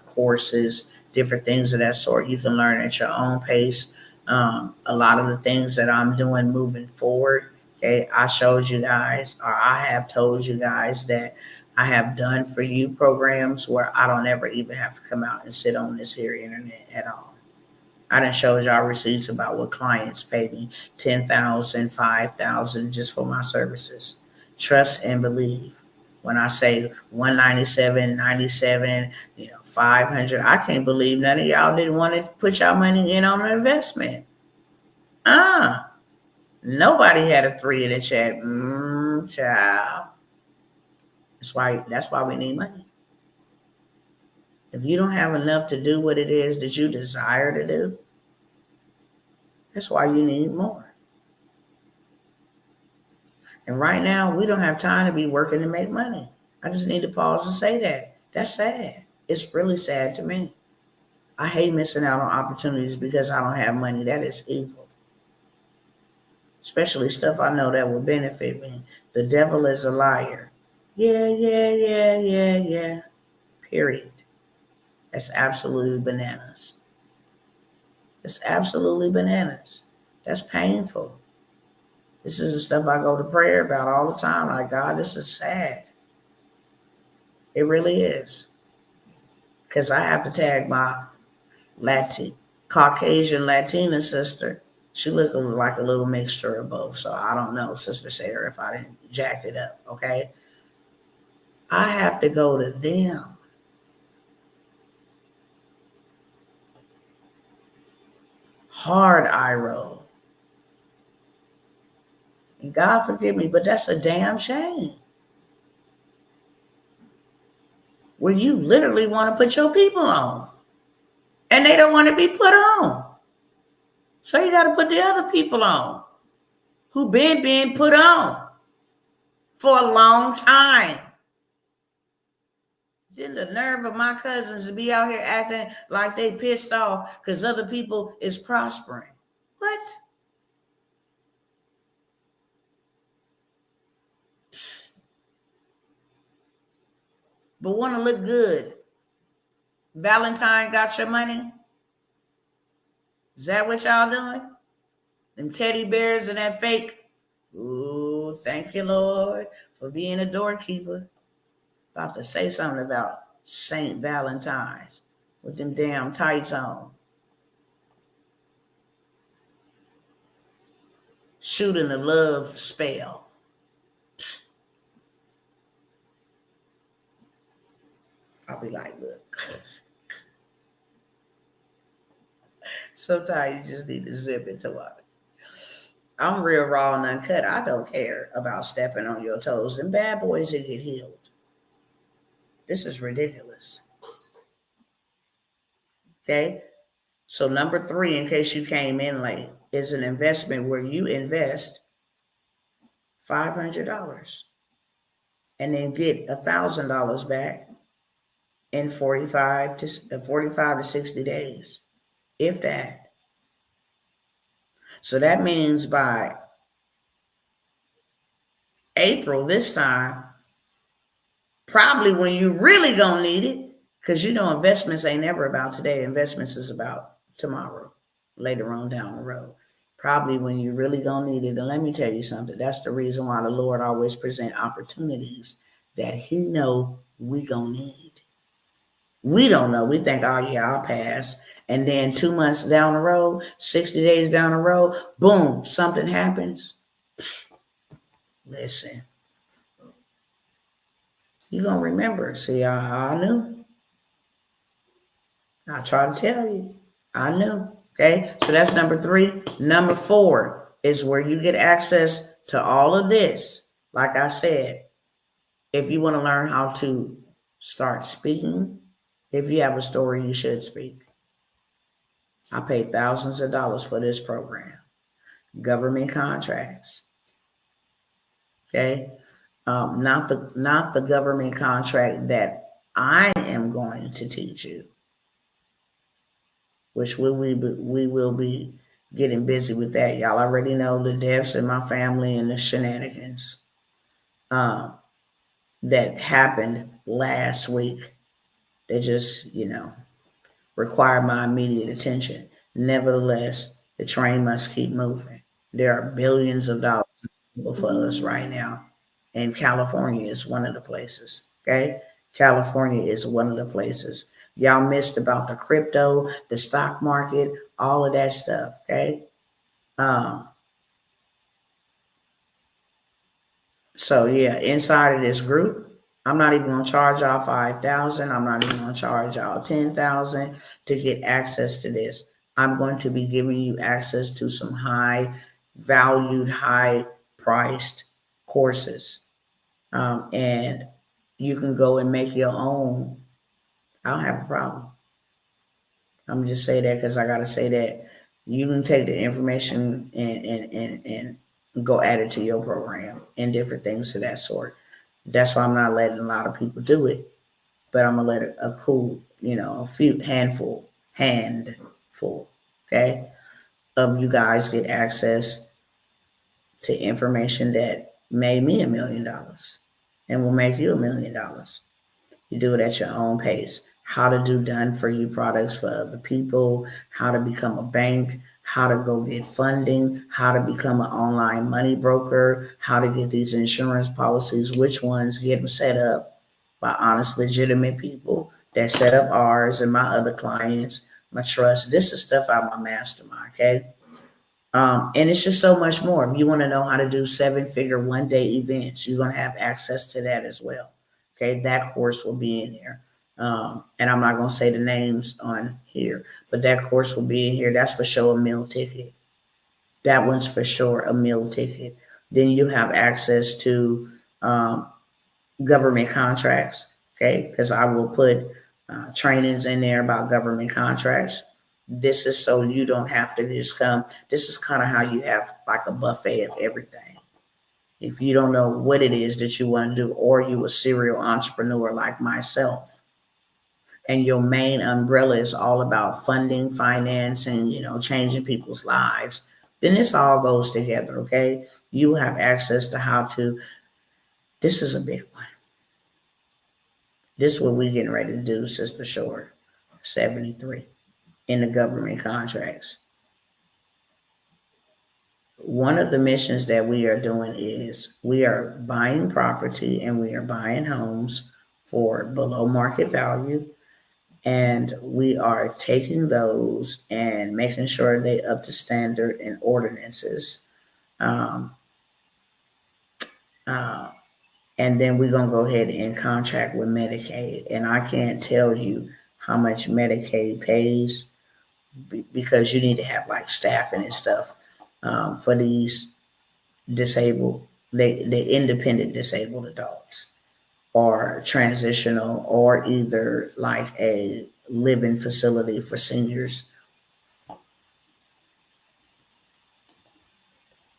courses, different things of that sort. You can learn at your own pace. A lot of the things that I'm doing moving forward, okay, I showed you guys, or I have told you guys that I have done for you programs where I don't ever even have to come out and sit on this here internet at all. I done showed y'all receipts about what clients pay me, $10,000, $5,000 just for my services. Trust and believe. When I say 197, 97, 500, I can't believe none of y'all didn't want to put y'all money in on an investment. Nobody had a 3 in the chat. Child. That's why we need money. If you don't have enough to do what it is that you desire to do, that's why you need more. And right now, we don't have time to be working to make money. I just need to pause and say that. That's sad. It's really sad to me. I hate missing out on opportunities because I don't have money. That is evil. Especially stuff I know that will benefit me. The devil is a liar. Yeah. Period. That's absolutely bananas. It's absolutely bananas. That's painful. This is the stuff I go to prayer about all the time. Like, God, this is sad. It really is. Because I have to tag my Caucasian Latina sister. She looked like a little mixture of both. So I don't know, Sister Sarah, if I didn't jack it up, okay? I have to go to them. Hard eye roll. And God forgive me, but that's a damn shame. Where you literally want to put your people on. And they don't want to be put on. So you got to put the other people on. Who been being put on for a long time. Then the nerve of my cousins to be out here acting like they pissed off because other people is prospering. What? But want to look good. Valentine got your money? Is that what y'all doing? Them teddy bears and that fake? Ooh, thank you, Lord, for being a doorkeeper. About to say something about St. Valentine's with them damn tights on. Shooting a love spell. I'll be like, look. Sometimes you just need to zip it to it. I'm real raw and uncut. I don't care about stepping on your toes. And bad boys that get healed. This is ridiculous. Okay? So number 3, in case you came in late, is an investment where you invest $500 and then get $1,000 back in 45 to 60 days, if that. So that means by April this time, probably when you really gonna need it, because investments ain't never about today. Investments is about tomorrow, later on down the road. Probably when you really gonna need it. And let me tell you something. That's the reason why the Lord always present opportunities that He know we gonna need. We don't know. We think, oh yeah, I'll pass. And then 2 months down the road, 60 days down the road, boom, something happens. Listen. You're going to remember. See, I knew. I try to tell you. I knew. Okay, so that's number 3. Number 4 is where you get access to all of this. Like I said, if you want to learn how to start speaking, if you have a story, you should speak. I paid thousands of dollars for this program. Government contracts. Okay. Not the government contract that I am going to teach you, which we will be getting busy with that. Y'all already know the deaths in my family and the shenanigans um, that happened last week. They just, require my immediate attention. Nevertheless, the train must keep moving. There are billions of dollars for us right now, and California is one of the places. Okay, California is one of the places. Y'all missed about the crypto, the stock market, all of that stuff. Okay, um, so yeah, inside of this group, I'm not even gonna charge y'all 5,000. I'm not even gonna charge y'all 10,000 to get access to this. I'm going to be giving you access to some high valued, high priced courses, and you can go and make your own. I don't have a problem. I'm just say that because I gotta say that you can take the information and go add it to your program and different things of that sort. That's why I'm not letting a lot of people do it, but I'm gonna let a cool, a few handful, okay, of you guys get access to information that made me $1 million and will make you $1 million. You do it at your own pace. How to do done for you products for other people, how to become a bank, how to go get funding, how to become an online money broker, how to get these insurance policies, which ones, get them set up by honest, legitimate people that set up ours and my other clients, my trust. This is stuff out of my mastermind, okay? And it's just so much more. If you want to know how to do 7-figure one-day events, you're going to have access to that as well. Okay, that course will be in there. And I'm not going to say the names on here, but that course will be in here. That's for sure a meal ticket. That one's for sure a meal ticket. Then you have access to government contracts. Okay, because I will put trainings in there about government contracts. This is so you don't have to just come. This is kind of how you have like a buffet of everything. If you don't know what it is that you want to do, or you a serial entrepreneur like myself, and your main umbrella is all about funding, financing, changing people's lives, then this all goes together, okay? You have access to how to, this is a big one. This is what we're getting ready to do, Sister Short, 73, in the government contracts. One of the missions that we are doing is we are buying property and we are buying homes for below market value. And we are taking those and making sure they up to standard and ordinances. Um, uh, and then we're going to go ahead and contract with Medicaid. And I can't tell you how much Medicaid pays because you need to have like staffing and stuff for these disabled, the independent disabled adults, or transitional, or either like a living facility for seniors.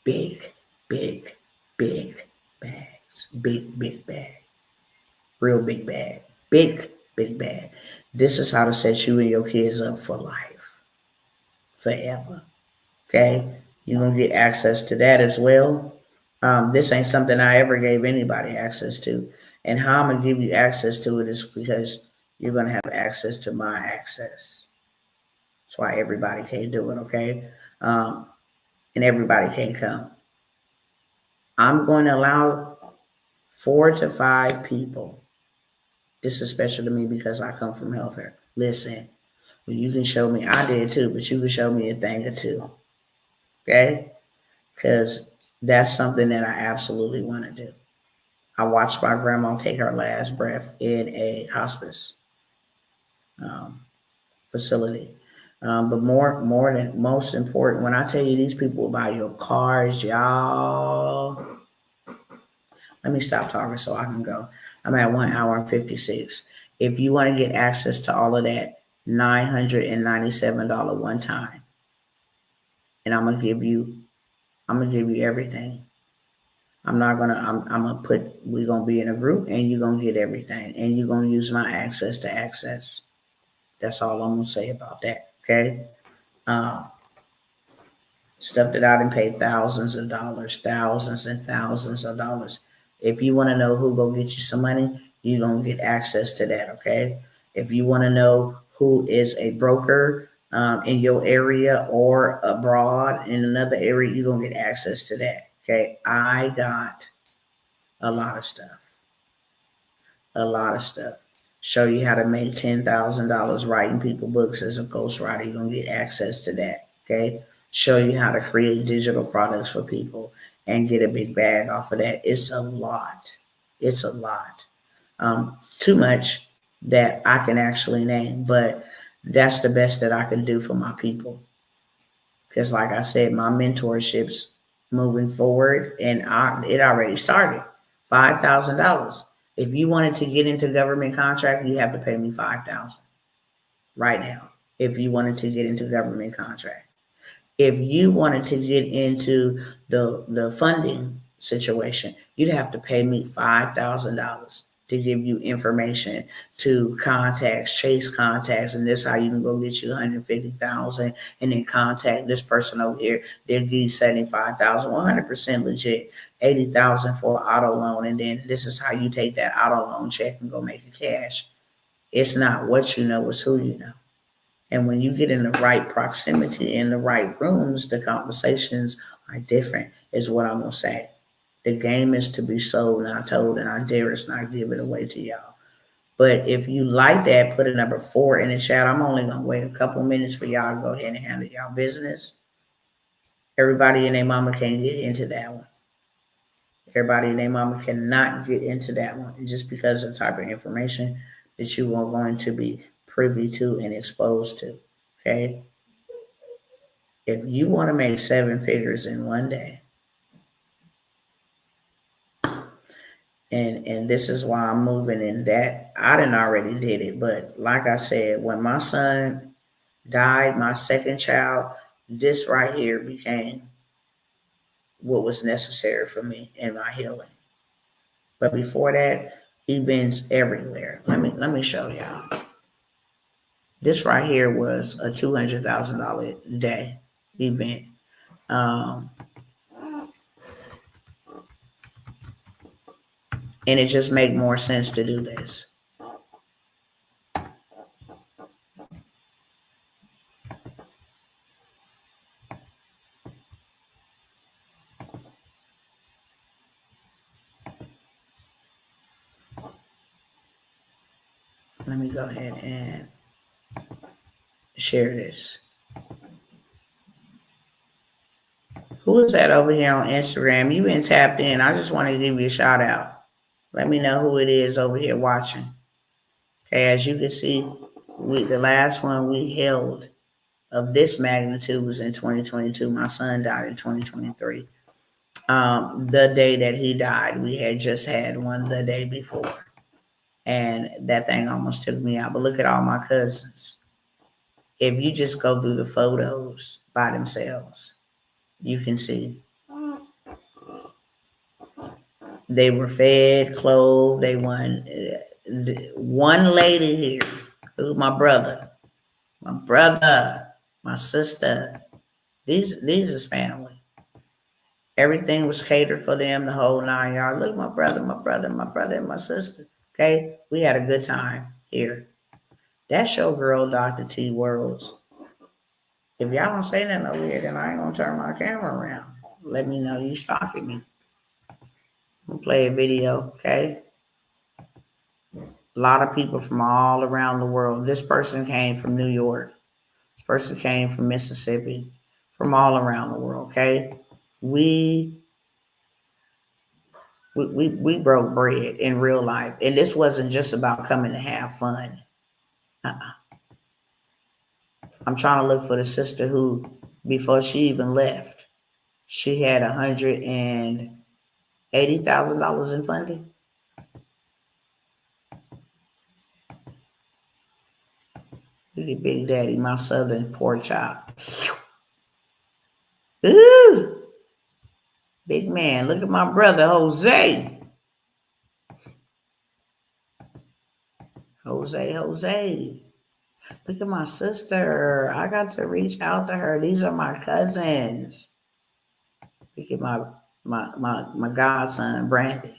Big, big, big bags. Big bag. Real big bag. Big bag. This is how to set you and your kids up for life. Forever. Okay? You're going to get access to that as well. This ain't something I ever gave anybody access to. And how I'm going to give you access to it is because you're going to have access to my access. That's why everybody can't do it, okay? And everybody can't come. I'm going to allow 4 to 5 people. This is special to me because I come from healthcare. Listen, well, you can show me, I did too, but you can show me a thing or two, okay? Because that's something that I absolutely want to do. I watched my grandma take her last breath in a hospice facility. But more than most important, when I tell you these people will buy your cars, y'all. Let me stop talking so I can go. I'm at 1 hour and 56. If you want to get access to all of that, $997 one time. And I'm gonna give you everything. I'm gonna put, we're gonna be in a group and you're gonna get everything. And you're gonna use my access to access. That's all I'm gonna say about that. Okay. Uh, Stuff that I done paid thousands of dollars, thousands and thousands of dollars. If you want to know who go get you some money, you're gonna get access to that. Okay. If you want to know who is a broker in your area or abroad in another area, you're gonna get access to that. Okay. I got a lot of stuff. A lot of stuff. Show you how to make $10,000 writing people books as a ghostwriter. You're gonna get access to that. Okay. Show you how to create digital products for people and get a big bag off of that. It's a lot. It's a lot. Too much that I can actually name, but that's the best that I can do for my people. Because, like I said, my mentorships moving forward, and it already started. $5,000. If you wanted to get into government contract, you have to pay me $5,000 right now. If you wanted to get into government contract, if you wanted to get into the funding situation, you'd have to pay me $5,000 to give you information to contacts, chase contacts, and this how you can go get you 150,000, and then contact this person over here. They'll give you 75,000, 100% legit, 80,000 for an auto loan, and then this is how you take that auto loan check and go make it cash. It's not what you know, it's who you know. And when you get in the right proximity, in the right rooms, the conversations are different, is what I'm going to say. The game is to be sold, not told, and I dare us not give it away to y'all. But if you like that, put a number 4 in the chat. I'm only going to wait a couple minutes for y'all to go ahead and handle y'all business. Everybody and their mama can't get into that one. Everybody and their mama cannot get into that one just because of the type of information that you are going to be privy to and exposed to. Okay. If you want to make 7 figures in one day, and this is why I'm moving in that, I done already did it. But like I said, when my son died, my second child, this right here became what was necessary for me in my healing. But before that, events everywhere. Let me show y'all. This right here was a $200,000 day event. And it just made more sense to do this. Let me go ahead and share this. Who is that over here on Instagram? You've been tapped in. I just want to give you a shout out. Let me know who it is over here watching. Okay, as you can see, the last one we held of this magnitude was in 2022. My son died in 2023. The day that he died, we had just had one the day before. And that thing almost took me out. But look at all my cousins. If you just go through the photos by themselves, you can see they were fed, clothed. They won. One lady here, who's my brother, my sister. These is family. Everything was catered for them, the whole 9 yards. Look, my brother, and my sister. Okay, we had a good time here. That's your girl, Dr. T Worlds. If y'all don't say nothing over here, then I ain't gonna turn my camera around. Let me know you stalking me. We'll play a video, okay? A lot of people from all around the world. This person came from New York. This person came from Mississippi. From all around the world, okay? We broke bread in real life. And this wasn't just about coming to have fun. I'm trying to look for the sister who, before she even left, she had $180,000 in funding. Look at Big Daddy, my southern pork chop. Ooh, big man. Look at my brother, Jose. Jose. Look at my sister. I got to reach out to her. These are my cousins. Look at my godson, Brandon.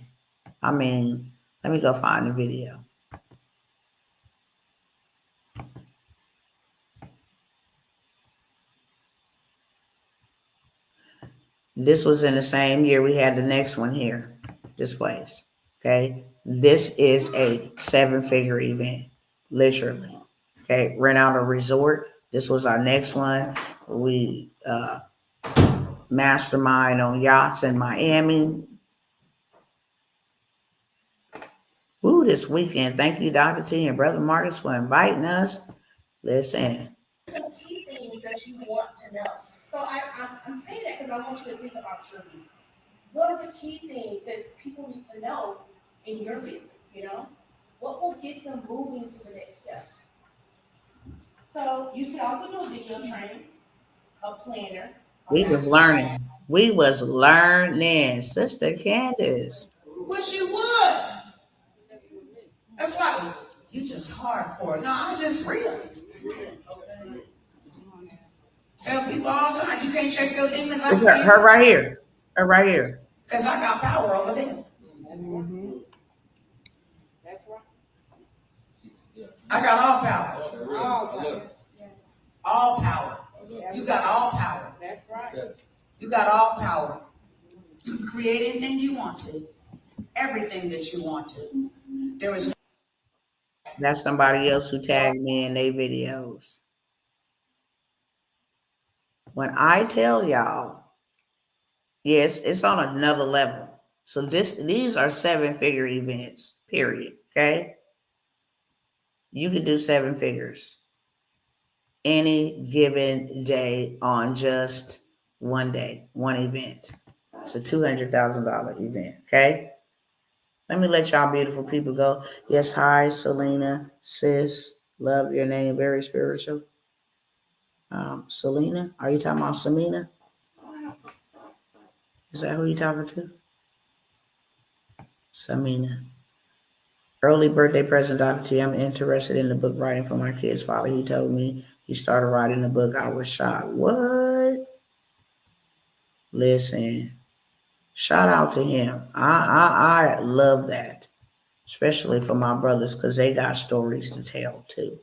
I mean, let me go find the video. This was in the same year we had the next one here, this place. Okay. This is a 7-figure event, literally. Okay. Rent out a resort. This was our next one. We mastermind on yachts in Miami. Woo, this weekend. Thank you, Dr. T and Brother Marcus, for inviting us. Listen. Some key things that you want to know. So I'm saying that because I want you to think about your business. What are the key things that people need to know in your business? What will get them moving to the next step? So you can also do a video training, a planner. We was learning, Sister Candace. Wish you would. That's right. You just hardcore. No, I'm just real. Tell people all the time, you can't check your demons like her right here. Her right here. Because I got power over them. That's right. I got all power. All power. All power. You got all power. That's right. You got all power. You can create anything you want to. Everything that you want to. There is no. That's somebody else who tagged me in their videos. When I tell y'all, yes, it's on another level. So these are 7-figure events, period. Okay? You can do 7 figures any given day on just one day, one event. It's a $200,000 event. Okay? Let me let y'all beautiful people go. Yes, hi, Selena, sis. Love your name, very spiritual. Selena, are you talking about Samina? Is that who you talking to? Samina. Early birthday present, Dr. T. I'm interested in the book writing for my kid's father. He told me he started writing the book. I was shocked. What? Listen, shout out to him. I love that, especially for my brothers, because they got stories to tell too.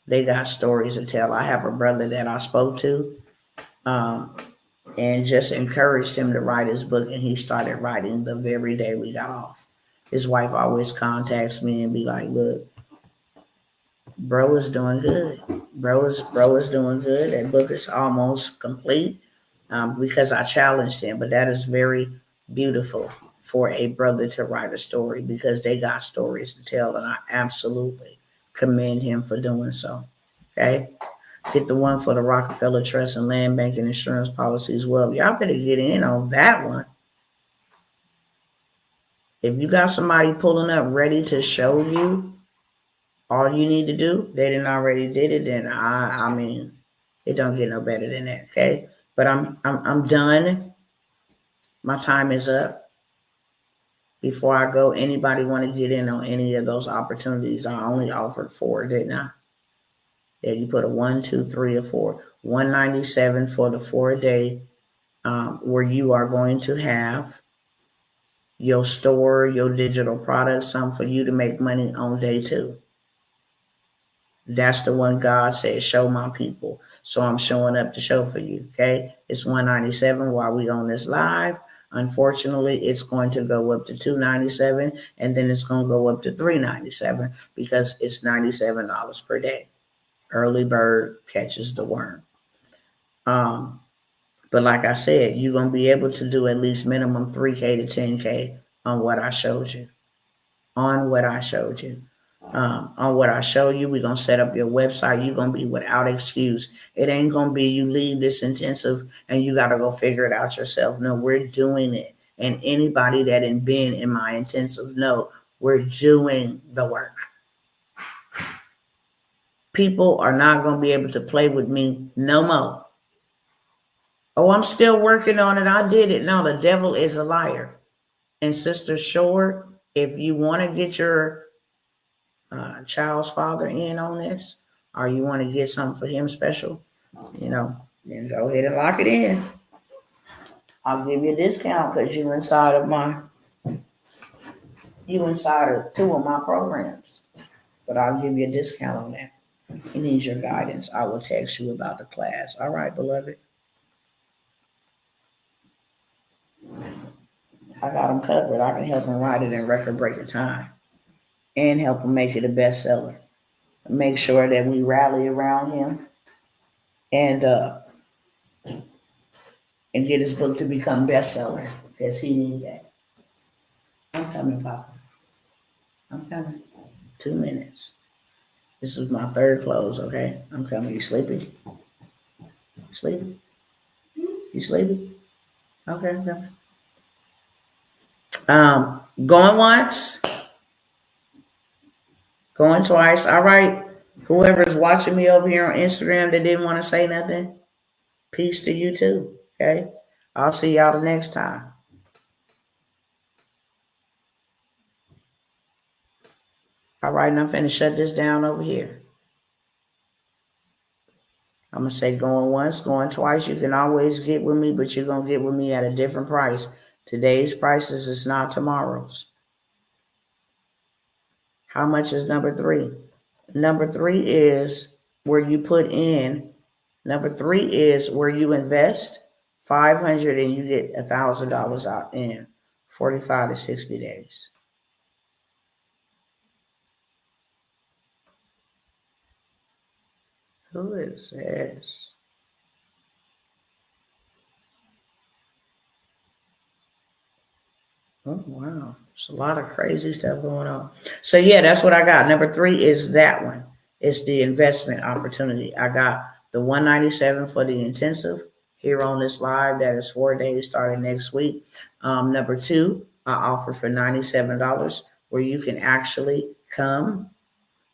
They got stories to tell. I have a brother that I spoke to and just encouraged him to write his book, and he started writing the very day we got off. His wife always contacts me and be like, look, bro is doing good. Bro is doing good. That book is almost complete because I challenged him. But that is very beautiful for a brother to write a story because they got stories to tell, and I absolutely commend him for doing so. Okay? Get the one for the Rockefeller Trust and Land Banking Insurance Policies. Well, y'all better get in on that one. If you got somebody pulling up ready to show you all you need to do, they didn't already did it, then I mean, it don't get no better than that, okay? But I'm done. My time is up. Before I go, anybody want to get in on any of those opportunities? I only offered 4, didn't I? Yeah, you put a 1, 2, 3, or 4. $197 for the 4-day, where you are going to have your store, your digital products, something for you to make money on day 2. That's the one God said, show my people. So I'm showing up to show for you. Okay. It's $197 while we on this live. Unfortunately, it's going to go up to $297 and then it's going to go up to $397 because it's $97 per day. Early bird catches the worm. But like I said, you're going to be able to do at least minimum 3K to 10K on what I showed you. On what I showed you, we're going to set up your website. You're going to be without excuse. It ain't going to be you leave this intensive and you got to go figure it out yourself. No, we're doing it. And anybody that ain't been in my intensive, no, we're doing the work. People are not going to be able to play with me no more. Oh, I'm still working on it. I did it. No, the devil is a liar. And Sister Short, if you want to get your child's father in on this, or you want to get something for him special, then go ahead and lock it in. I'll give you a discount because you inside of two of my programs. But I'll give you a discount on that. He needs your guidance. I will text you about the class. All right, beloved. I got him covered. I can help him write it in record-breaking time and help him make it a bestseller. Make sure that we rally around him and get his book to become bestseller because he needs that. I'm coming, Papa. I'm coming. 2 minutes. This is my third close, okay? I'm coming. You sleepy? Sleepy? You sleepy? Okay, I'm coming. Going once, going twice. All right. Whoever's watching me over here on Instagram that didn't want to say nothing, peace to you too. Okay. I'll see y'all the next time. All right, and I'm finna shut this down over here. I'm gonna say going once, going twice. You can always get with me, but you're gonna get with me at a different price. Today's prices is not tomorrow's. How much is number 3? Number 3 is where you put in. Number 3 is where you invest $500 and you get $1,000 out in 45 to 60 days. Who is this? Oh, wow. There's a lot of crazy stuff going on. So, yeah, that's what I got. Number 3 is that one. It's the investment opportunity. I got the $197 for the intensive here on this live. That is 4 days starting next week. Number 2, I offer for $97 where you can actually come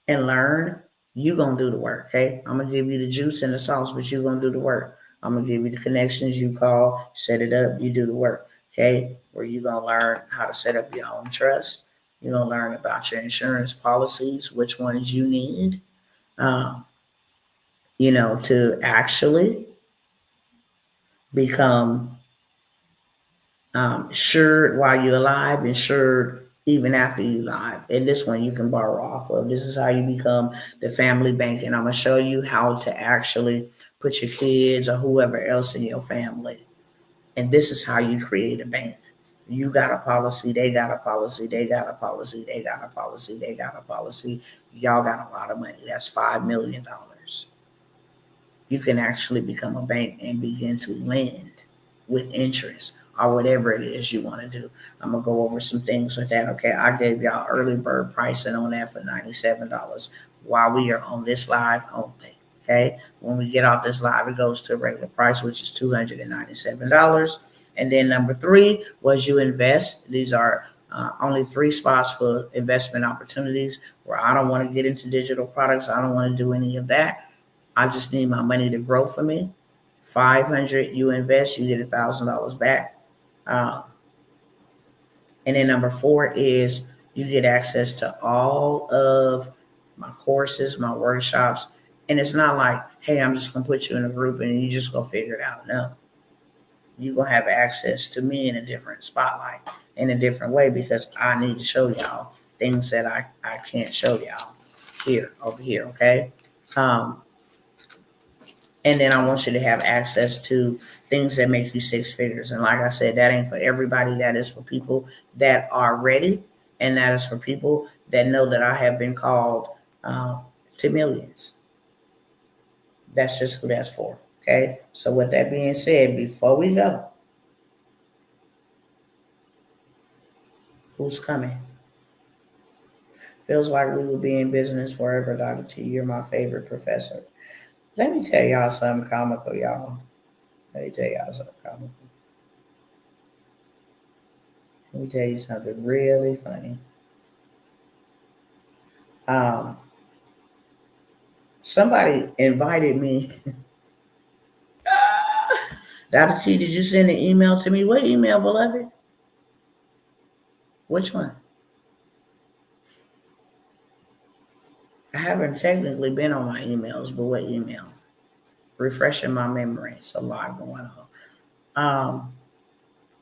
and learn. You going to do the work, okay? I'm going to give you the juice and the sauce, but you going to do the work. I'm going to give you the connections. You call, set it up, you do the work, okay? Where you going to learn how to set up your own trust. You're going to learn about your insurance policies, which ones you need, to actually become insured while you're alive, insured even after you live. And this one you can borrow off of. This is how you become the family bank. And I'm going to show you how to actually put your kids or whoever else in your family. And this is how you create a bank. You got a policy, they got a policy, they got a policy, they got a policy, they got a policy. Y'all got a lot of money. That's $5 million. You can actually become a bank and begin to lend with interest or whatever it is you want to do. I'm going to go over some things with that. Okay. I gave y'all early bird pricing on that for $97 while we are on this live only. Okay. When we get off this live, it goes to a regular price, which is $297. And then number 3 was you invest. These are only 3 spots for investment opportunities where I don't want to get into digital products. I don't want to do any of that. I just need my money to grow for me. $500 you invest, you get $1,000 back. And then number 4 is you get access to all of my courses, my workshops. And it's not like, hey, I'm just going to put you in a group and you just go figure it out. No, you're going to have access to me in a different spotlight, in a different way, because I need to show y'all things that I can't show y'all over here. Okay. And then I want you to have access to things that make you 6 figures. And like I said, that ain't for everybody. That is for people that are ready. And that is for people that know that I have been called to millions. That's just who that's for. Okay. So with that being said, before we go, who's coming? Feels like we will be in business forever, Dr. T. You're my favorite professor. Let me tell y'all something comical, y'all. Let me tell y'all something comical. Let me tell you something really funny. Somebody invited me. Dr. T, did you send an email to me? What email, beloved? Which one? I haven't technically been on my emails, but what email? Refreshing my memory. It's a lot going on.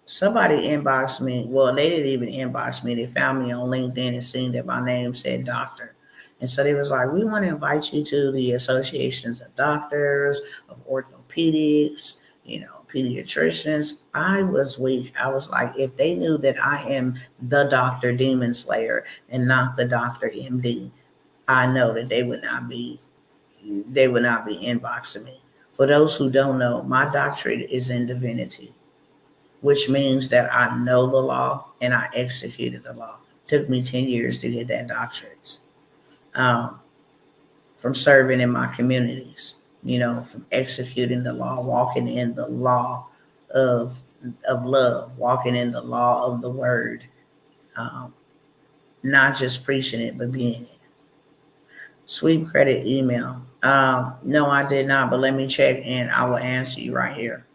Somebody inboxed me. Well, they didn't even inbox me. They found me on LinkedIn and seen that my name said doctor. And so they was like, we want to invite you to the associations of doctors, of orthopedics, pediatricians. I was weak. I was like, if they knew that I am the Dr. Demon Slayer and not the Dr. MD, I know that they would not be inboxing me. For those who don't know, my doctorate is in divinity, which means that I know the law and I executed the law. It took me 10 years to get that doctorate, um, from serving in my communities, from executing the law, walking in the law of, of love, walking in the law of the word, um, not just preaching it, but being it. Sweep credit email. No, I did not, but let me check and I will answer you right here.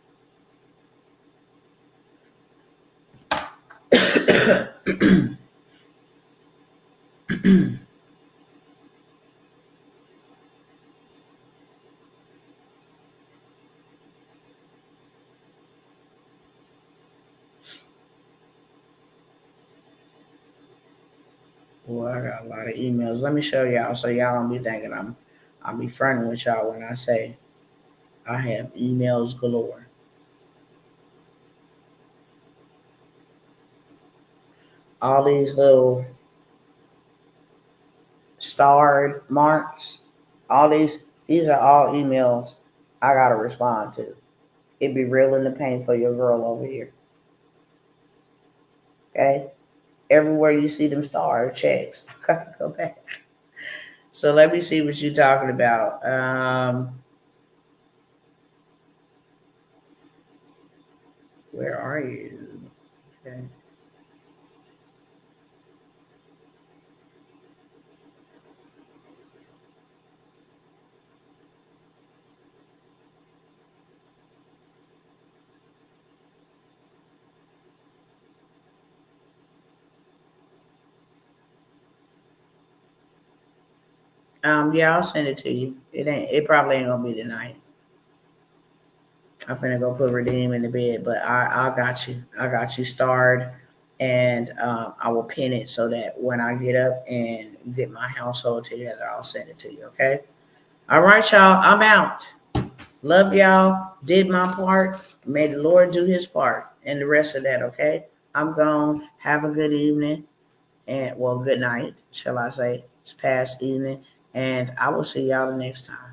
Boy, I got a lot of emails. Let me show y'all so y'all don't be thinking I'll be fronting with y'all when I say I have emails galore. All these little starred marks, all these are all emails I gotta respond to. It be real in the pain for your girl over here. Okay? Everywhere you see them star checks, I gotta go back. So let me see what you're talking about. Where are you? Okay. Yeah, I'll send it to you. It probably ain't gonna be tonight. I'm finna go put Redeem in the bed, but I got you. I got you starred, and I will pin it so that when I get up and get my household together, I'll send it to you. Okay. All right, y'all. I'm out. Love y'all. Did my part. May the Lord do His part, and the rest of that. Okay. I'm gone. Have a good evening, and well, good night, shall I say? It's past evening, and I will see y'all the next time.